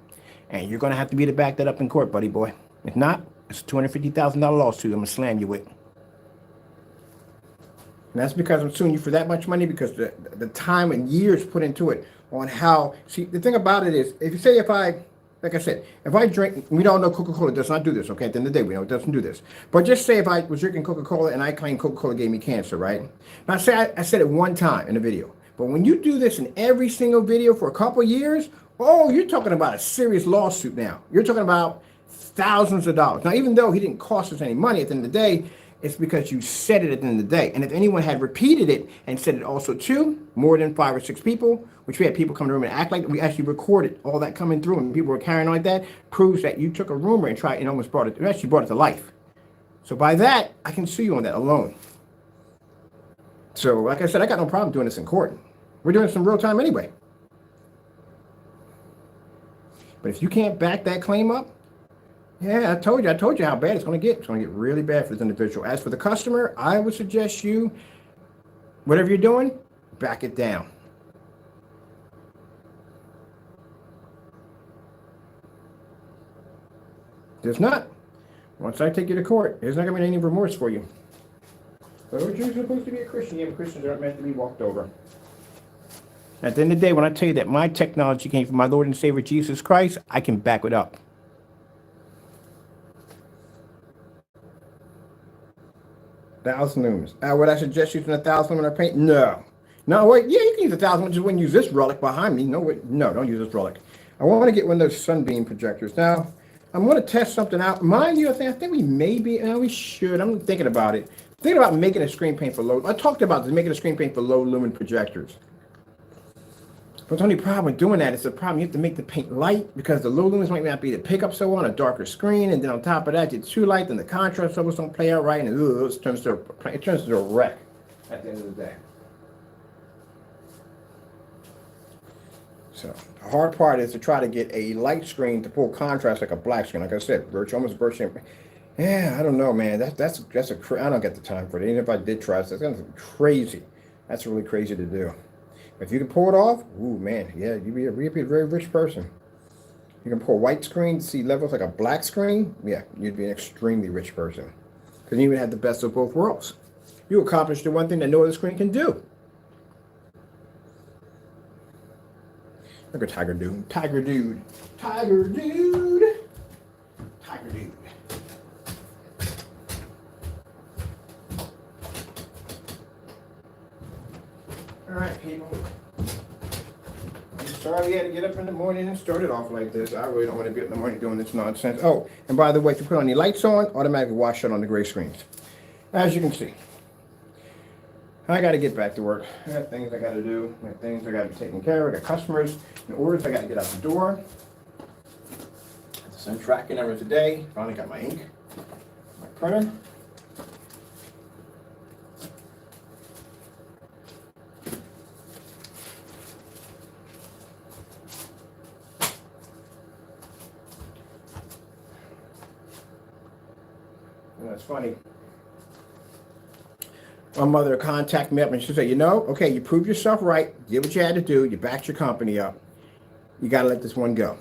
And you're going to have to be to back that up in court, buddy boy. If not, it's a $250,000 lawsuit I'm going to slam you with. And that's because I'm suing you for that much money, because the time and years put into it on how... See, the thing about it is, if you say like I said, if I drink, we don't know Coca-Cola does not do this, okay? At the end of the day, we know it doesn't do this. But just say if I was drinking Coca-Cola and I claim Coca-Cola gave me cancer, right? Now, say I said it one time in a video. But when you do this in every single video for a couple of years, oh, you're talking about a serious lawsuit now. You're talking about thousands of dollars. Now, even though he didn't cost us any money at the end of the day, it's because you said it at the end of the day. And if anyone had repeated it and said it also too, more than 5 or 6 people, which we had people come to the room and act like we actually recorded all that coming through and people were carrying on like that, proves that you took a rumor and tried and almost brought it, you actually brought it to life. So by that, I can sue you on that alone. So like I said, I got no problem doing this in court. We're doing this in real time anyway. But if you can't back that claim up, yeah, I told you how bad it's going to get. It's going to get really bad for this individual. As for the customer, I would suggest you, whatever you're doing, back it down. There's not. Once I take you to court, there's not going to be any remorse for you. But you're supposed to be a Christian. Yeah, but Christians aren't meant to be walked over. At the end of the day, when I tell you that my technology came from my Lord and Savior Jesus Christ, I can back it up. Thousand lumens. Would I suggest using 1,000 lumen paint? No. No, wait. Yeah, you can use 1,000 lumens. Just wouldn't use this relic behind me. No, wait. No, don't use this relic. I want to get one of those sunbeam projectors. Now, I'm going to test something out. Mind you, I think we may be, we should. I'm thinking about it. Thinking about making a screen paint for low. I talked about this, making a screen paint for low lumen projectors. But the only problem with doing that is the problem you have to make the paint light because the low lumens might not be able to pick up so on a darker screen, and then on top of that, it's too light, then the contrast levels don't play out right, and it turns to a wreck at the end of the day. So the hard part is to try to get a light screen to pull contrast like a black screen. Like I said, almost virtually. Yeah, I don't know, man. I don't get the time for it. Even if I did try, that's gonna be crazy. That's really crazy to do. If you can pull it off, ooh, man, yeah, you'd be a very rich person. You can pull a white screen, see levels like a black screen, yeah, you'd be an extremely rich person. Because you would have the best of both worlds. You accomplish the one thing that no other screen can do. Look at Tiger Dude. Tiger Dude. Tiger Dude. Tiger Dude. All right, people. I'm sorry we had to get up in the morning and start it off like this. I really don't want to be up in the morning doing this nonsense. Oh, and by the way, if you put on the lights on, automatically wash out on the gray screens. As you can see, I got to get back to work. I got things I got to do. I got things I got to be taken care of. I got customers and orders I got to get out the door. Send tracking numbers today. Finally got my ink, my printer. That's funny. My mother contacted me up and she said, you know, okay, you proved yourself right. Did what you had to do. You backed your company up. You got to let this one go.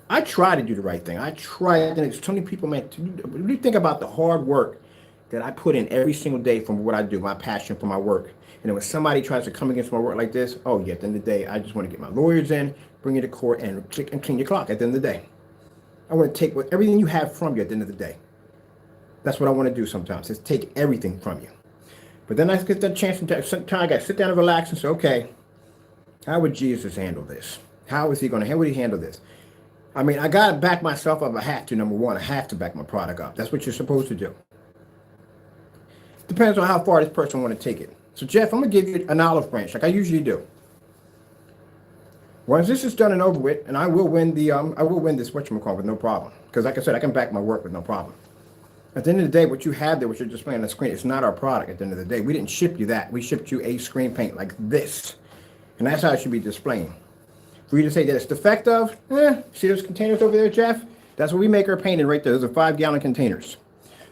I try to do the right thing. I try. And there's so many people, man, when you think about the hard work that I put in every single day from what I do, my passion for my work. And then when somebody tries to come against my work like this, oh, yeah, at the end of the day, I just want to get my lawyers in, bring you to court, and click and clean your clock at the end of the day. I want to take everything you have from you at the end of the day. That's what I want to do sometimes, is take everything from you. But then I get that chance, sometimes I got to sit down and relax and say, okay, how would Jesus handle this? How would he handle this? I mean, I got to back myself up. I have to, number one. I have to back my product up. That's what you're supposed to do. Depends on how far this person want to take it. So, Jeff, I'm going to give you an olive branch like I usually do. Once this is done and over with, and I will win this whatchamacallit with no problem. Because like I said, I can back my work with no problem. At the end of the day, what you have there, what you're displaying on the screen, it's not our product at the end of the day. We didn't ship you that. We shipped you a screen paint like this. And that's how it should be displaying. For you to say that it's defective, see those containers over there, Jeff? That's what we make our paint in right there. Those are 5-gallon containers.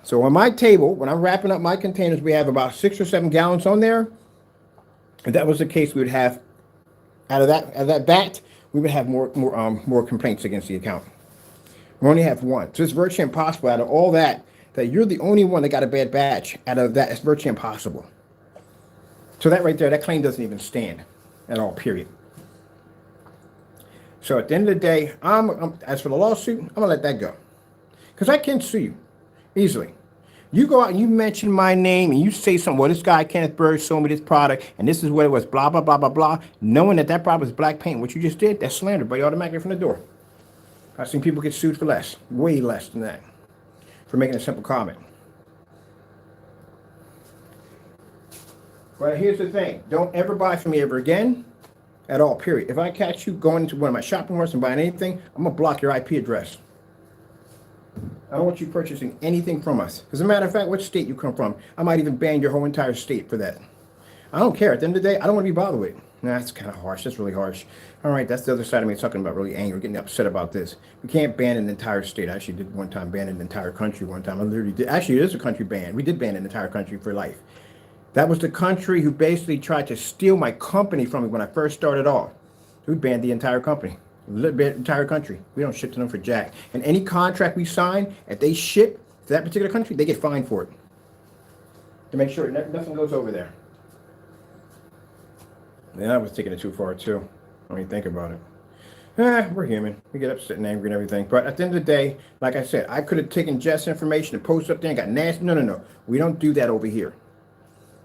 So on my table, when I'm wrapping up my containers, we have about 6 or 7 gallons on there. If that was the case, we would have, out of that bat, we would have more complaints against the account. We only have one. So it's virtually impossible out of all that you're the only one that got a bad batch. Out of that, it's virtually impossible. So that right there, that claim doesn't even stand at all, period. So at the end of the day, as for the lawsuit, I'm going to let that go. Because I can sue you easily. You go out and you mention my name and you say something, well, this guy, Kenneth Bird, sold me this product, and this is what it was, blah, blah, blah, blah, blah. Knowing that product was black paint, what you just did, that's slander, but you automatically from the door. I've seen people get sued for less, way less than that, for making a simple comment. But here's the thing. Don't ever buy from me ever again at all, period. If I catch you going into one of my shopping malls and buying anything, I'm going to block your IP address. I don't want you purchasing anything from us. As a matter of fact, which state you come from, I might even ban your whole entire state for that. I don't care. At the end of the day, I don't want to be bothered with it. Nah, that's kind of harsh. That's really harsh. All right, that's the other side of me talking about really angry, getting upset about this. We can't ban an entire state. I actually did one time ban an entire country one time. I literally did. Actually, it is a country ban. We did ban an entire country for life. That was the country who basically tried to steal my company from me when I first started off. We banned the entire company, the entire country. We don't ship to them for jack. And any contract we sign, if they ship to that particular country, they get fined for it. To make sure nothing goes over there. Yeah, I was taking it too far too. I mean, think about it. We're human. We get upset and angry and everything. But at the end of the day, like I said, I could have taken Jeff's information and posted up there and got nasty. No, no, no. We don't do that over here.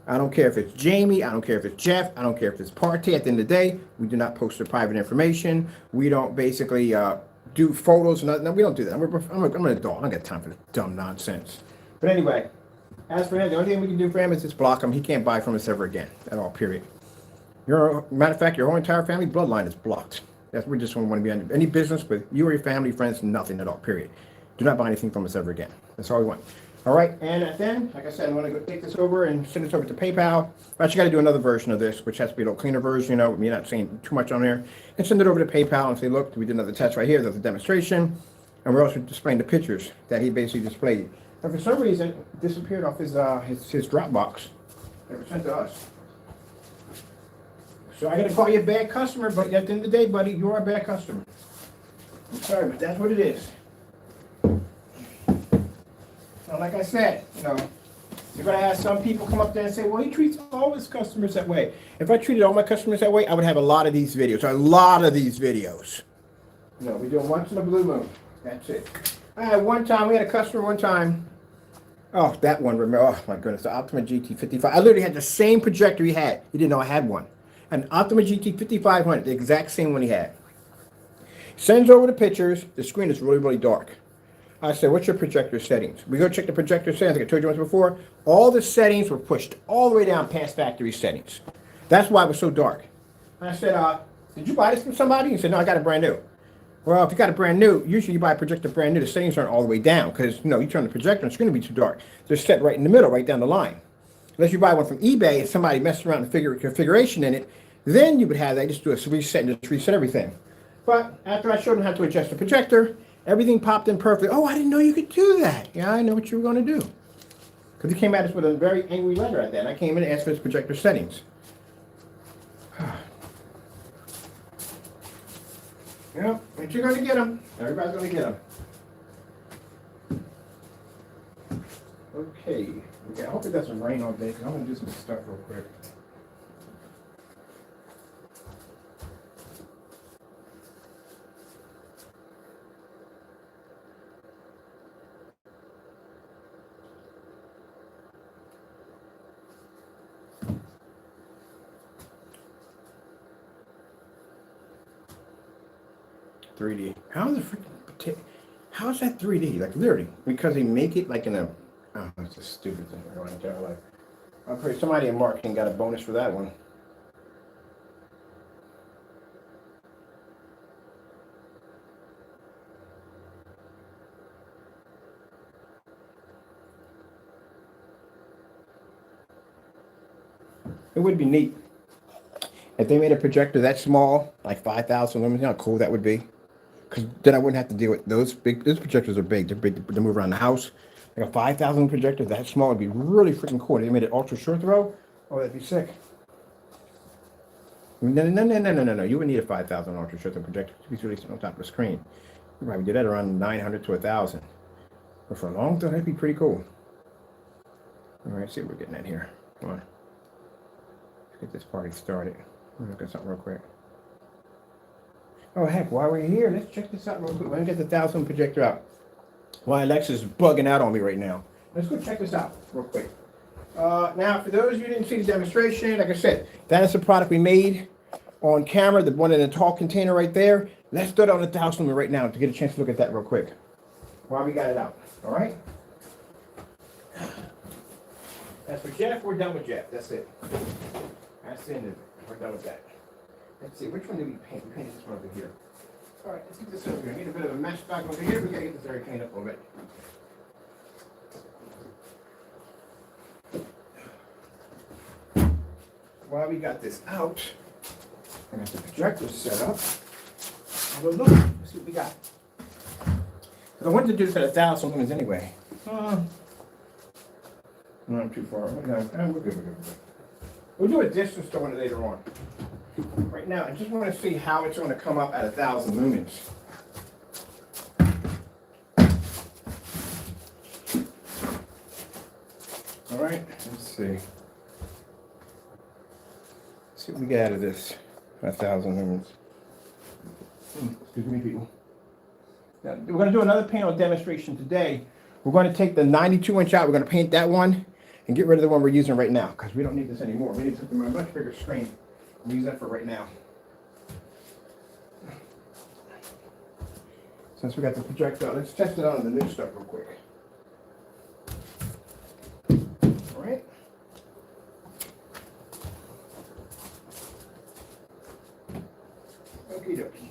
I don't care if it's Jamie. I don't care if it's Jeff. I don't care if it's Partey. At the end of the day, we do not post their private information. We don't basically do photos. No, we don't do that. I'm an adult. I don't got time for this dumb nonsense. But anyway, as for him, the only thing we can do for him is just block him. He can't buy from us ever again at all, period. Matter of fact, your whole entire family bloodline is blocked. We just don't want to be in any business with you or your family, friends, nothing at all, period. Do not buy anything from us ever again. That's all we want. All right, and then, like I said, I'm going to go take this over and send this over to PayPal. I actually got to do another version of this, which has to be a little cleaner version, with me not saying too much on there. And send it over to PayPal and say, look, we did another test right here. There's a demonstration. And we're also displaying the pictures that he basically displayed. And for some reason, it disappeared off his Dropbox. It was sent to us. So I got to call you a bad customer, but at the end of the day, buddy, you're a bad customer. I'm sorry, but that's what it is. Now, like I said, you're going to have some people come up there and say, well, he treats all his customers that way. If I treated all my customers that way, I would have a lot of these videos. We do them once in a blue moon. That's it. We had a customer one time. Oh, that one, remember? Oh, my goodness, the Optima GT55. I literally had the same projector he had. He didn't know I had one. An Optima GT5500, the exact same one he had. Sends over the pictures. The screen is really, really dark. I said, what's your projector settings? We go check the projector settings, like I told you once before. All the settings were pushed all the way down past factory settings. That's why it was so dark. And I said, did you buy this from somebody? He said, no, I got it brand new. Well, if you got it brand new, usually you buy a projector brand new, the settings aren't all the way down because, you turn the projector and it's going to be too dark. They're set right in the middle, right down the line. Unless you buy one from eBay and somebody messed around and figure configuration in it, then you would have that. Just do a reset and just reset everything. But after I showed him how to adjust the projector, everything popped in perfectly. Oh, I didn't know you could do that. Yeah, I know what you were going to do. Because he came at us with a very angry letter at that. And I came in and asked for his projector settings. But you're going to get them. Everybody's going to get them. Okay. I hope it doesn't rain all day because I'm going to do some stuff real quick. How's that 3D? Like literally, because they make it like in a. Oh, that's a stupid thing. I'm pretty. Somebody in marketing got a bonus for that one. It would be neat if they made a projector that small, like 5,000 lumens. You know how cool that would be. Because then I wouldn't have to deal with those big. Those projectors are big. They're big to move around the house. Like a 5,000 projector that small would be really freaking cool. They made it ultra short throw. Oh, that'd be sick. No. You would need a 5,000 ultra short throw projector to be released on top of the screen. You probably get that around 900 to 1,000. But for a long time, that'd be pretty cool. All right, see what we're getting at here. Come on. Let's get this party started. Look at something real quick. Oh, heck, while we're here, let's check this out real quick. Let me get the 1,000 projector out. Why Alexa's bugging out on me right now. Let's go check this out real quick. Now, for those of you who didn't see the demonstration, like I said, that is the product we made on camera, the one in the tall container right there. Let's throw it on the 1,000 right now to get a chance to look at that real quick while we got it out. All right? As for Jeff, we're done with Jeff. That's it. That's the end of it. We're done with that. Let's see, which one did we paint? We painted this one over here. All right, let's get this over here. I need a bit of a mesh back over here. We gotta get this area cleaned up a little bit. While we got this out, I got the projector set up. Have a look. Let's see what we got. I wanted to do this at 1,000 lumens anyway. No, I'm too far. We're good, we're good. We'll do a distance on it later on. Right now, I just want to see how it's going to come up at 1,000 lumens. All right, let's see. Let's see what we get out of this at 1,000 lumens. Excuse me, people. Now, we're going to do another panel demonstration today. We're going to take the 92-inch out. We're going to paint that one and get rid of the one we're using right now because we don't need this anymore. We need something on a much bigger screen. We'll use that for right now. Since we got the projector out, let's test it out on the new stuff real quick. All right. Okie dokie.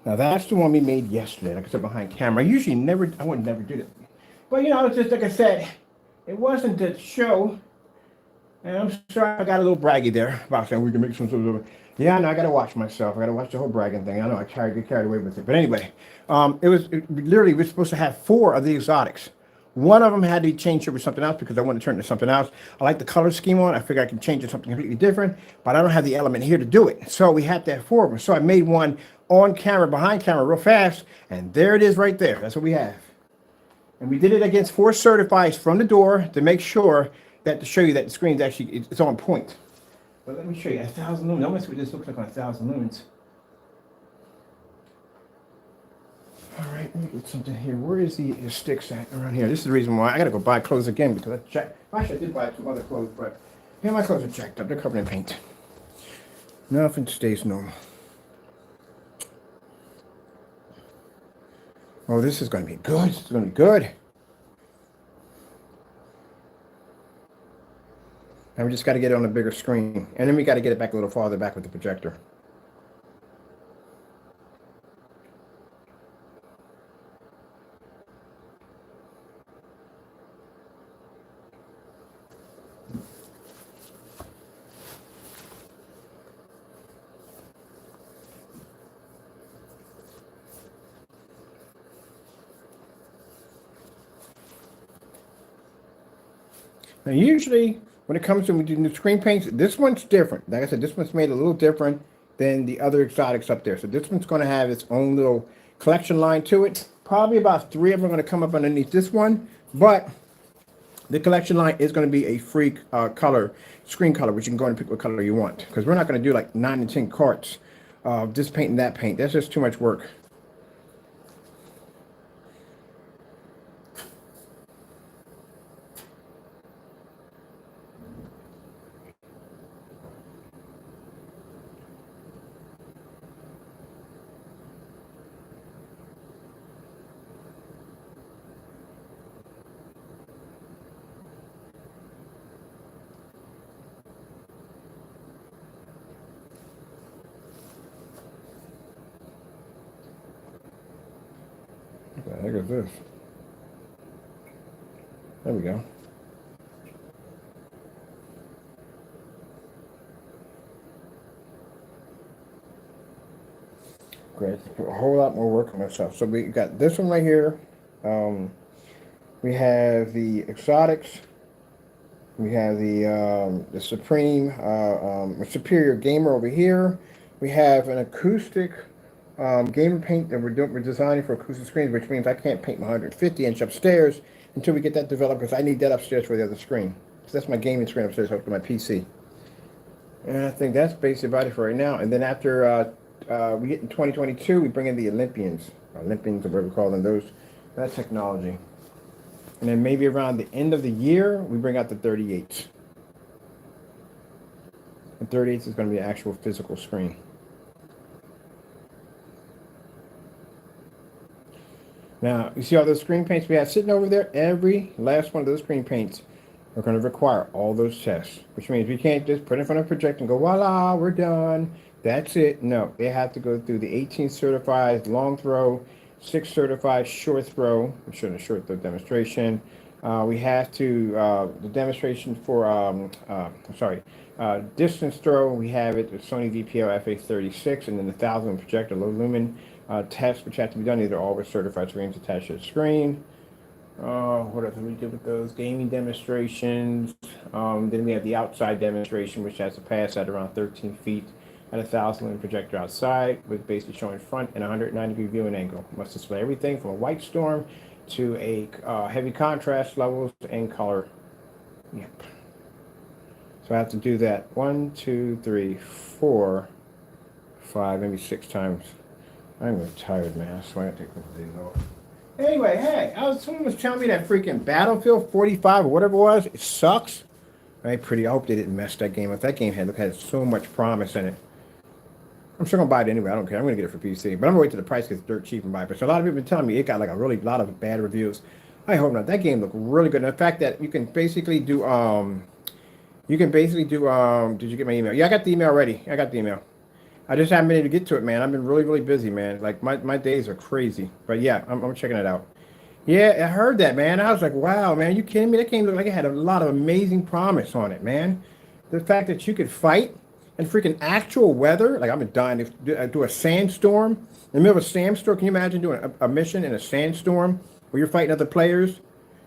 Now that's the one we made yesterday, like I said, behind camera. I would never do that. But you know, it's just like I said, it wasn't to show. And I'm sorry I got a little braggy there about saying we can make some sort of. Yeah, no, I gotta watch myself. I gotta watch the whole bragging thing. I know I get carried away with it. But anyway, literally we're supposed to have 4 of the exotics. One of them had to be changed over something else because I wanted to turn it into something else. I like the color scheme on it. I figure I can change it to something completely different, but I don't have the element here to do it. So we have to have 4 of them. So I made one on camera, behind camera, real fast, and there it is right there. That's what we have. And we did it against 4 certifieds from the door to make sure that to show you that the screen's actually, it's on point. But let me show you 1,000 lumens. I want to see what this looks like on 1,000 lumens. All right, let me get something here. Where is the sticks at around here? This is the reason why I got to go buy clothes again because I checked. Actually, I did buy some other clothes, but yeah, my clothes are checked up. They're covered in paint. Nothing stays normal. Oh, this is going to be good. This is going to be good. And we just got to get it on a bigger screen. And then we got to get it back a little farther back with the projector. Now, usually, when it comes to when we do new screen paints, this one's different. Like I said, this one's made a little different than the other exotics up there. So this one's going to have its own little collection line to it. Probably about 3 of them are going to come up underneath this one. But the collection line is going to be a free color, screen color, which you can go and pick what color you want. Because we're not going to do like 9 and 10 carts of this paint and that paint. That's just too much work. What the heck is this? There we go. Great. Put a whole lot more work on myself. So we got this one right here. We have the exotics. We have the Supreme Superior Gamer over here. We have an acoustic gamer paint that we're designing for acoustic screens, which means I can't paint my 150-inch upstairs until we get that developed because I need that upstairs for the other screen. So that's my gaming screen upstairs hooked to my PC. And I think that's basically about it for right now. And then after we get in 2022, we bring in the Olympians or whatever we call them, that technology. And then maybe around the end of the year, we bring out the 38s. The 38s is going to be an actual physical screen. Now, you see all those screen paints we have sitting over there? Every last one of those screen paints are going to require all those tests, which means we can't just put it in front of a projector and go, voila, we're done. That's it. No, they have to go through the 18 certified long throw, 6 certified short throw. I'm showing a short throw demonstration. We have to the demonstration for distance throw. We have it the Sony VPL FA36, and then the 1000 projector low lumen test, which have to be done. These are all with certified screens attached to the screen. What else do we do with those? Gaming demonstrations. Then we have the outside demonstration, which has to pass at around 13 feet at a 1000 lumen projector outside, with basically showing front and 190-degree viewing angle. Must display everything from a white storm to a heavy contrast levels and color. Yep. So I have to do that 1, 2, 3, 4, 5, maybe 6 times. I'm really tired, man. So I have to take a couple days off. Anyway, hey, someone was telling me that freaking Battlefield 45 or whatever it was, it sucks. I hope they didn't mess that game up. That game had so much promise in it. I'm still gonna buy it anyway. I don't care. I'm gonna get it for PC, but I'm gonna wait till the price gets dirt cheap and buy it. But so a lot of people have been telling me it got like a really lot of bad reviews. I hope not. That game looked really good. And the fact that you can basically do did you get my email? Yeah, I got the email already. I got the email. I just haven't been able to get to it, man. I've been really, really busy, man. Like my days are crazy. But yeah, I'm checking it out. Yeah, I heard that, man. I was like, wow, man, you kidding me? That game looked like it had a lot of amazing promise on it, man. The fact that you could fight in freaking actual weather, like I've been dying to do a sandstorm in the middle of a sandstorm. Can you imagine doing a mission in a sandstorm where you're fighting other players?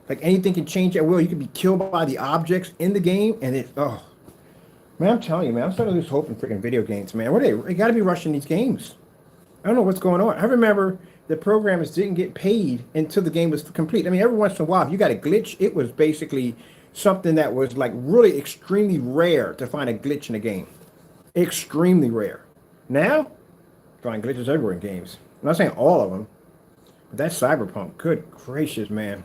Like anything can change at will. You could be killed by the objects in the game, and man, I'm telling you, man, I'm starting to lose hope in freaking video games, man. They got to be rushing these games. I don't know what's going on. I remember the programmers didn't get paid until the game was complete. I mean, every once in a while, if you got a glitch, it was basically something that was like really extremely rare to find a glitch in a game. Extremely rare. Now, find glitches everywhere in games. I'm not saying all of them, but that's Cyberpunk. Good gracious, man.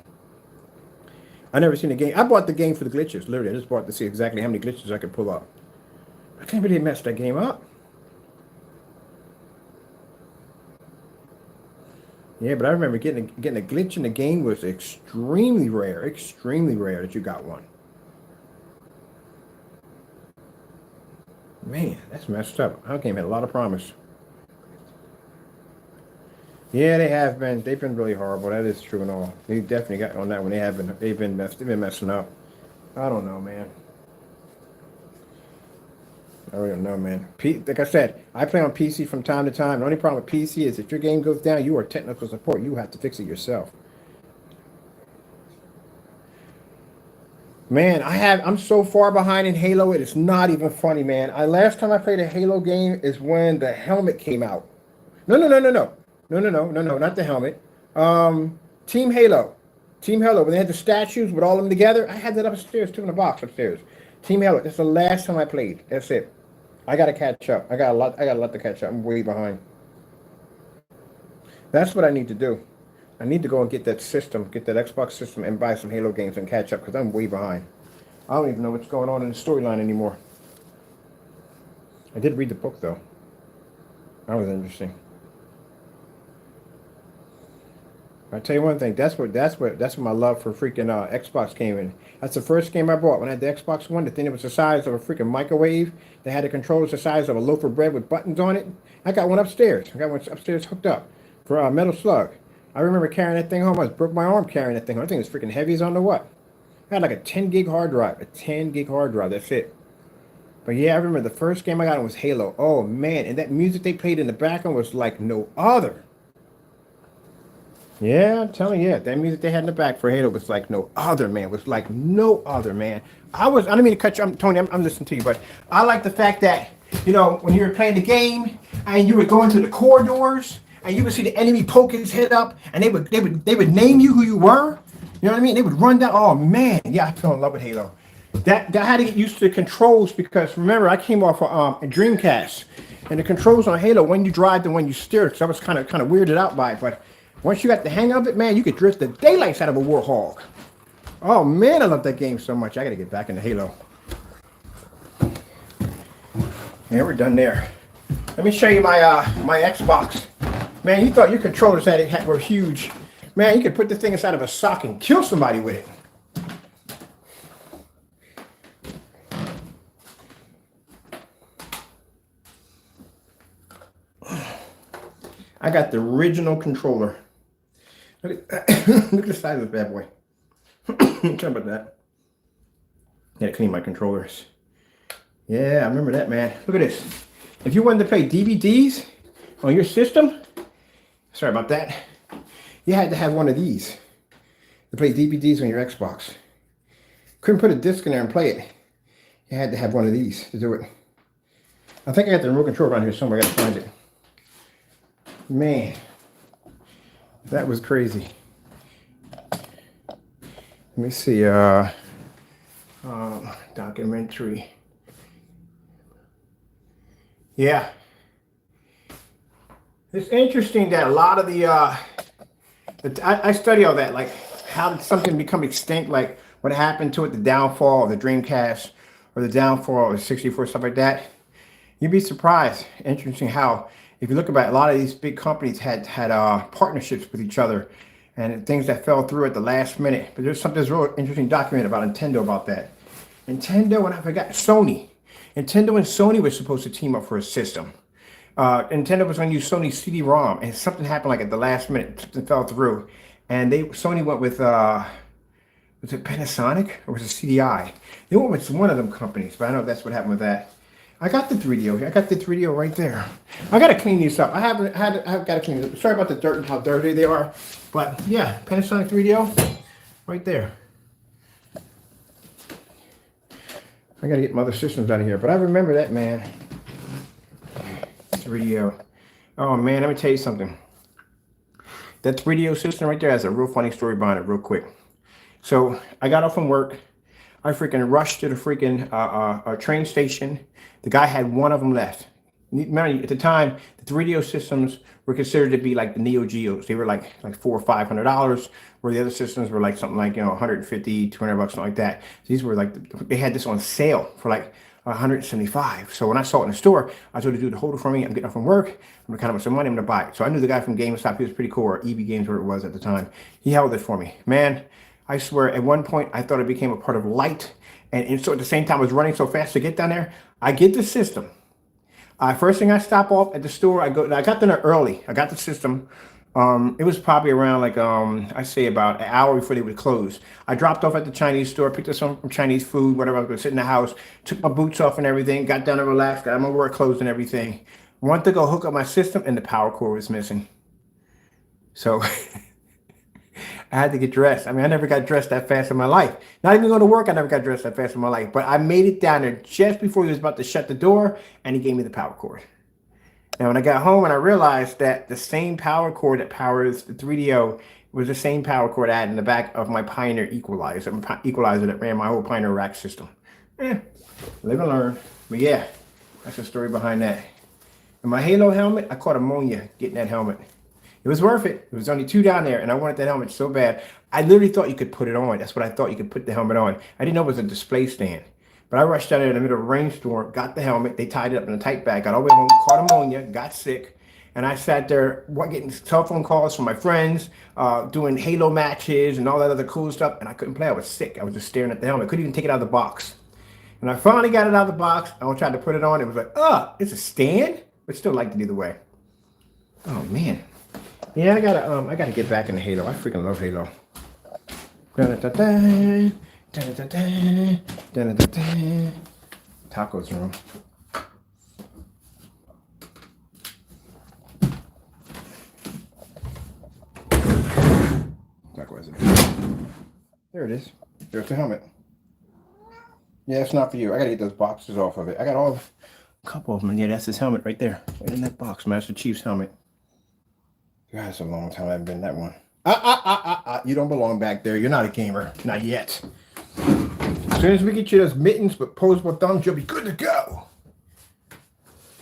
I never seen a game. I bought the game for the glitches. Literally, I just bought to see exactly how many glitches I could pull up. I can't believe they messed that game up. Yeah, but I remember getting a glitch in the game was extremely rare that you got one. Man, that's messed up. Our game had a lot of promise. Yeah, they have been. They've been really horrible. That is true and all. They definitely got on that one. They've been messing up. I don't know, man. I really don't know, man. Like I said, I play on PC from time to time. The only problem with PC is if your game goes down, you are technical support. You have to fix it yourself. Man, I'm so far behind in Halo, it is not even funny, man. Last time I played a Halo game is when the helmet came out. No, not the helmet. Team Halo. Team Halo, when they had the statues with all of them together, I had that upstairs too in a box upstairs. Team Halo, that's the last time I played. That's it. I gotta catch up. I got a lot to catch up. I'm way behind. That's what I need to do. I need to go and get that system, get that Xbox system, and buy some Halo games and catch up because I'm way behind. I don't even know what's going on in the storyline anymore. I did read the book though. That was interesting. I tell you one thing, that's what my love for freaking Xbox came in. That's the first game I bought when I had the Xbox One. The thing that was the size of a freaking microwave. They had the controllers the size of a loaf of bread with buttons on it. I got one upstairs. I got one upstairs hooked up for a Metal Slug. I remember carrying that thing home. I broke my arm carrying that thing home. I think it's freaking heavy as on the what. I had like a 10 gig hard drive. A 10 gig hard drive. That's it. But yeah, I remember the first game I got was Halo. Oh man, and that music they played in the background was like no other. Yeah, I'm telling you, that music they had in the back for Halo was like no other, man. Was like no other, man. I didn't mean to cut you. Tony, I'm listening to you, but I like the fact that, you know, when you were playing the game and you were going through the corridors and you would see the enemy poke his head up and they would name you who you were. You know what I mean? They would run down. Oh man, yeah, I fell in love with Halo. That I had to get used to the controls because remember I came off a Dreamcast and the controls on Halo when you drive and when you steer, because I was kind of weirded out by it, but once you got the hang of it, man, you could drift the daylights out of a Warthog. Oh man, I love that game so much. I gotta get back into Halo. Yeah, we're done there. Let me show you my my Xbox. Man, you thought your controllers were huge. Man, you could put the thing inside of a sock and kill somebody with it. I got the original controller. Look at, look at the size of this bad boy. Sorry about that. Gotta clean my controllers. Yeah, I remember that, man. Look at this. If you wanted to play DVDs on your system, sorry about that, you had to have one of these to play DVDs on your Xbox. Couldn't put a disc in there and play it. You had to have one of these to do it. I think I got the remote control around here somewhere. I gotta find it. Man, that was crazy. Let me see. Documentary. Yeah. It's interesting that a lot of I study all that, like how did something become extinct, like what happened to it, the downfall of the Dreamcast or the downfall of the 64, stuff like that. You'd be surprised. Interesting how, if you look about, a lot of these big companies had partnerships with each other and things that fell through at the last minute. But there's real interesting document about Nintendo about that. Nintendo, and I forgot, Sony. Nintendo and Sony were supposed to team up for a system. Nintendo was going to use Sony's CD-ROM, and something happened like at the last minute. Something fell through, and Sony went with was it Panasonic or was it CDI? They went with one of them companies, but I know that's what happened with that. I got the 3DO here. I got the 3DO right there. I got to clean these up. I've got to clean these up. Sorry about the dirt and how dirty they are, but yeah, Panasonic 3DO right there. I got to get my other systems out of here, but I remember that, man. 3DO. Oh man, let me tell you something. That 3DO system right there has a real funny story behind it real quick. So I got off from work. I freaking rushed to the freaking train station. The guy had one of them left. Remember, at the time, the 3DO systems were considered to be like the Neo Geos. They were like $400 or $500, where the other systems were like something like, $150, $200, something like that. So these were like, they had this on sale for like $175. So when I saw it in the store, I told the dude to hold it for me. I'm getting off from work. I'm gonna kind of some money. I'm gonna buy it. So I knew the guy from GameStop. He was pretty cool, or EB Games, where it was at the time. He held it for me. Man, I swear, at one point, I thought it became a part of light. And so at the same time, I was running so fast to get down there. I get the system. First thing, I stop off at the store. I got there early. I got the system. It was probably around like, I say about an hour before they would close. I dropped off at the Chinese store, picked up some Chinese food, whatever. I was going to sit in the house, took my boots off and everything, got down and relaxed, got my work clothes and everything. Went to go hook up my system, and the power cord was missing. So I had to get dressed. I mean, I never got dressed that fast in my life. Not even going to work, I never got dressed that fast in my life. But I made it down there just before he was about to shut the door, and he gave me the power cord. And when I got home and I realized that the same power cord that powers the 3DO was the same power cord I had in the back of my Pioneer equalizer that ran my whole Pioneer rack system. Live and learn. But yeah, that's the story behind that. And my Halo helmet, I caught ammonia getting that helmet. It was worth it. It was only 2 down there, and I wanted that helmet so bad. I literally thought you could put it on. That's what I thought, you could put the helmet on. I didn't know it was a display stand. But I rushed down there in the middle of a rainstorm, got the helmet. They tied it up in a tight bag. Got all the way home, caught ammonia, got sick. And I sat there getting telephone calls from my friends, doing Halo matches and all that other cool stuff. And I couldn't play. I was sick. I was just staring at the helmet. I couldn't even take it out of the box. And I finally got it out of the box. I tried to put it on. It was like, it's a stand? But still liked it either way. Oh, man. Yeah, I gotta get back into Halo. I freaking love Halo. Tacos room. There it is. There's the helmet. Yeah, it's not for you. I gotta get those boxes off of it. I got a couple of them. Yeah, that's his helmet right there. Right in that box. Master Chief's helmet. God, it's a long time I haven't been in that one. You don't belong back there. You're not a gamer. Not yet. As soon as we get you those mittens with posable thumbs, you'll be good to go.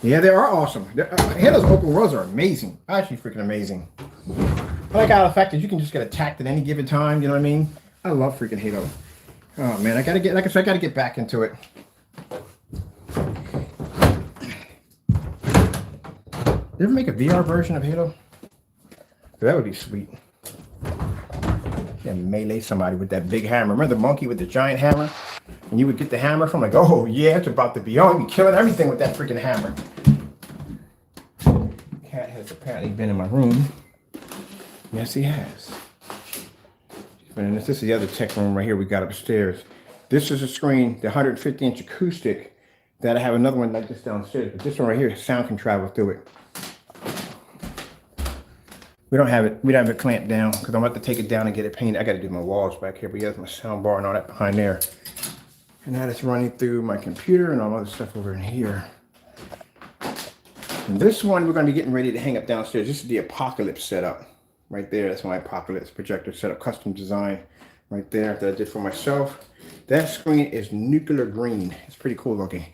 Yeah, they are awesome. Halo's open worlds are amazing. Actually freaking amazing. I like how the fact that you can just get attacked at any given time, you know what I mean? I love freaking Halo. Oh man, I gotta get back into it. They ever make a VR version of Halo? That would be sweet. Yeah, melee somebody with that big hammer. Remember the monkey with the giant hammer? And you would get the hammer from like, oh yeah, it's about to be on. You'd be killing everything with that freaking hammer. Cat has has apparently been in my room. Yes, he has. And this is the other tech room right here we got upstairs. This is a screen, the 150-inch acoustic, that I have another one like this downstairs. But this one right here, sound can travel through it. We don't have it clamped down because I'm about to take it down and get it painted. I got to do my walls back here, but yeah, my sound bar and all that behind there. And that is running through my computer and all other stuff over in here. And this one we're going to be getting ready to hang up downstairs. This is the Apocalypse setup right there. That's my Apocalypse projector setup, custom design right there that I did for myself. That screen is nuclear green. It's pretty cool looking.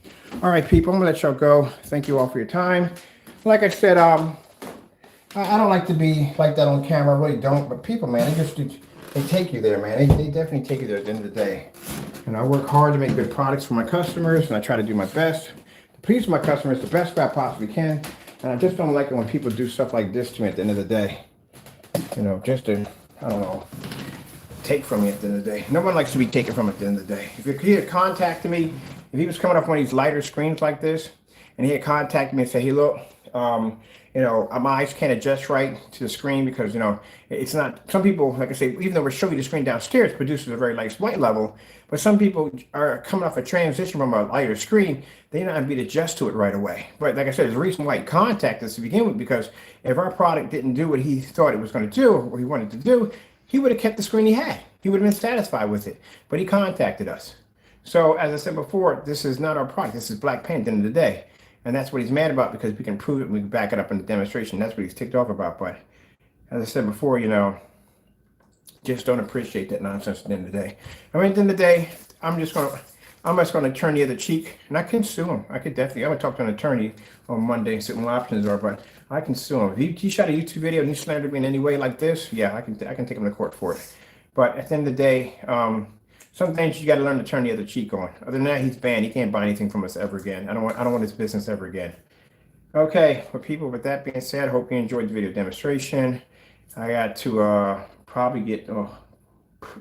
All right, people, I'm going to let y'all go. Thank you all for your time. Like I said, I don't like to be like that on camera. I really don't. But people, man, they take you there, man. They definitely take you there at the end of the day. And I work hard to make good products for my customers, and I try to do my best to please my customers the best way I possibly can. And I just don't like it when people do stuff like this to me at the end of the day. You know, just to, I don't know, take from me at the end of the day. No one likes to be taken from at the end of the day. If he had contacted me, if he was coming up one of these lighter screens like this, and he had contacted me and said, hey, look, you know, my eyes can't adjust right to the screen because, you know, it's not, some people, like I say, even though we're showing you the screen downstairs, produces a very nice white level, but some people are coming off a transition from a lighter screen, they not be adjust to it right away. But like I said, there's a reason why he contacted us to begin with, because if our product didn't do what he thought it was going to do, or what he wanted to do, he would have kept the screen he had. He would have been satisfied with it, but he contacted us. So as I said before, this is not our product. This is black paint at the end of the day. And that's what he's mad about, because we can prove it and we can back it up in the demonstration. That's what he's ticked off about. But as I said before, you know, just don't appreciate that nonsense at the end of the day. I mean, at the end of the day, I'm just gonna turn the other cheek, and I can sue him. I'm gonna talk to an attorney on Monday and see what my options are, but I can sue him. If he shot a YouTube video and he slandered me in any way like this, yeah, I can take him to court for it. But at the end of the day, some things you got to learn to turn the other cheek on. Other than that, he's banned. He can't buy anything from us ever again. I don't want his business ever again. Okay, well, people, with that being said, I hope you enjoyed the video demonstration. I got to probably get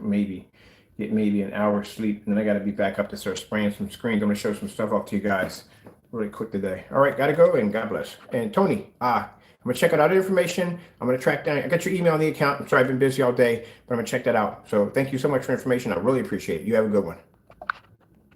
maybe an hour's sleep, and then I got to be back up to start spraying some screens. I'm gonna show some stuff off to you guys really quick today. All right, gotta go, and God bless. And Tony, I'm gonna check out other information. I'm gonna track down. I got your email on the account. I'm sorry I've been busy all day, but I'm gonna check that out. So thank you so much for information. I really appreciate it. You have a good one.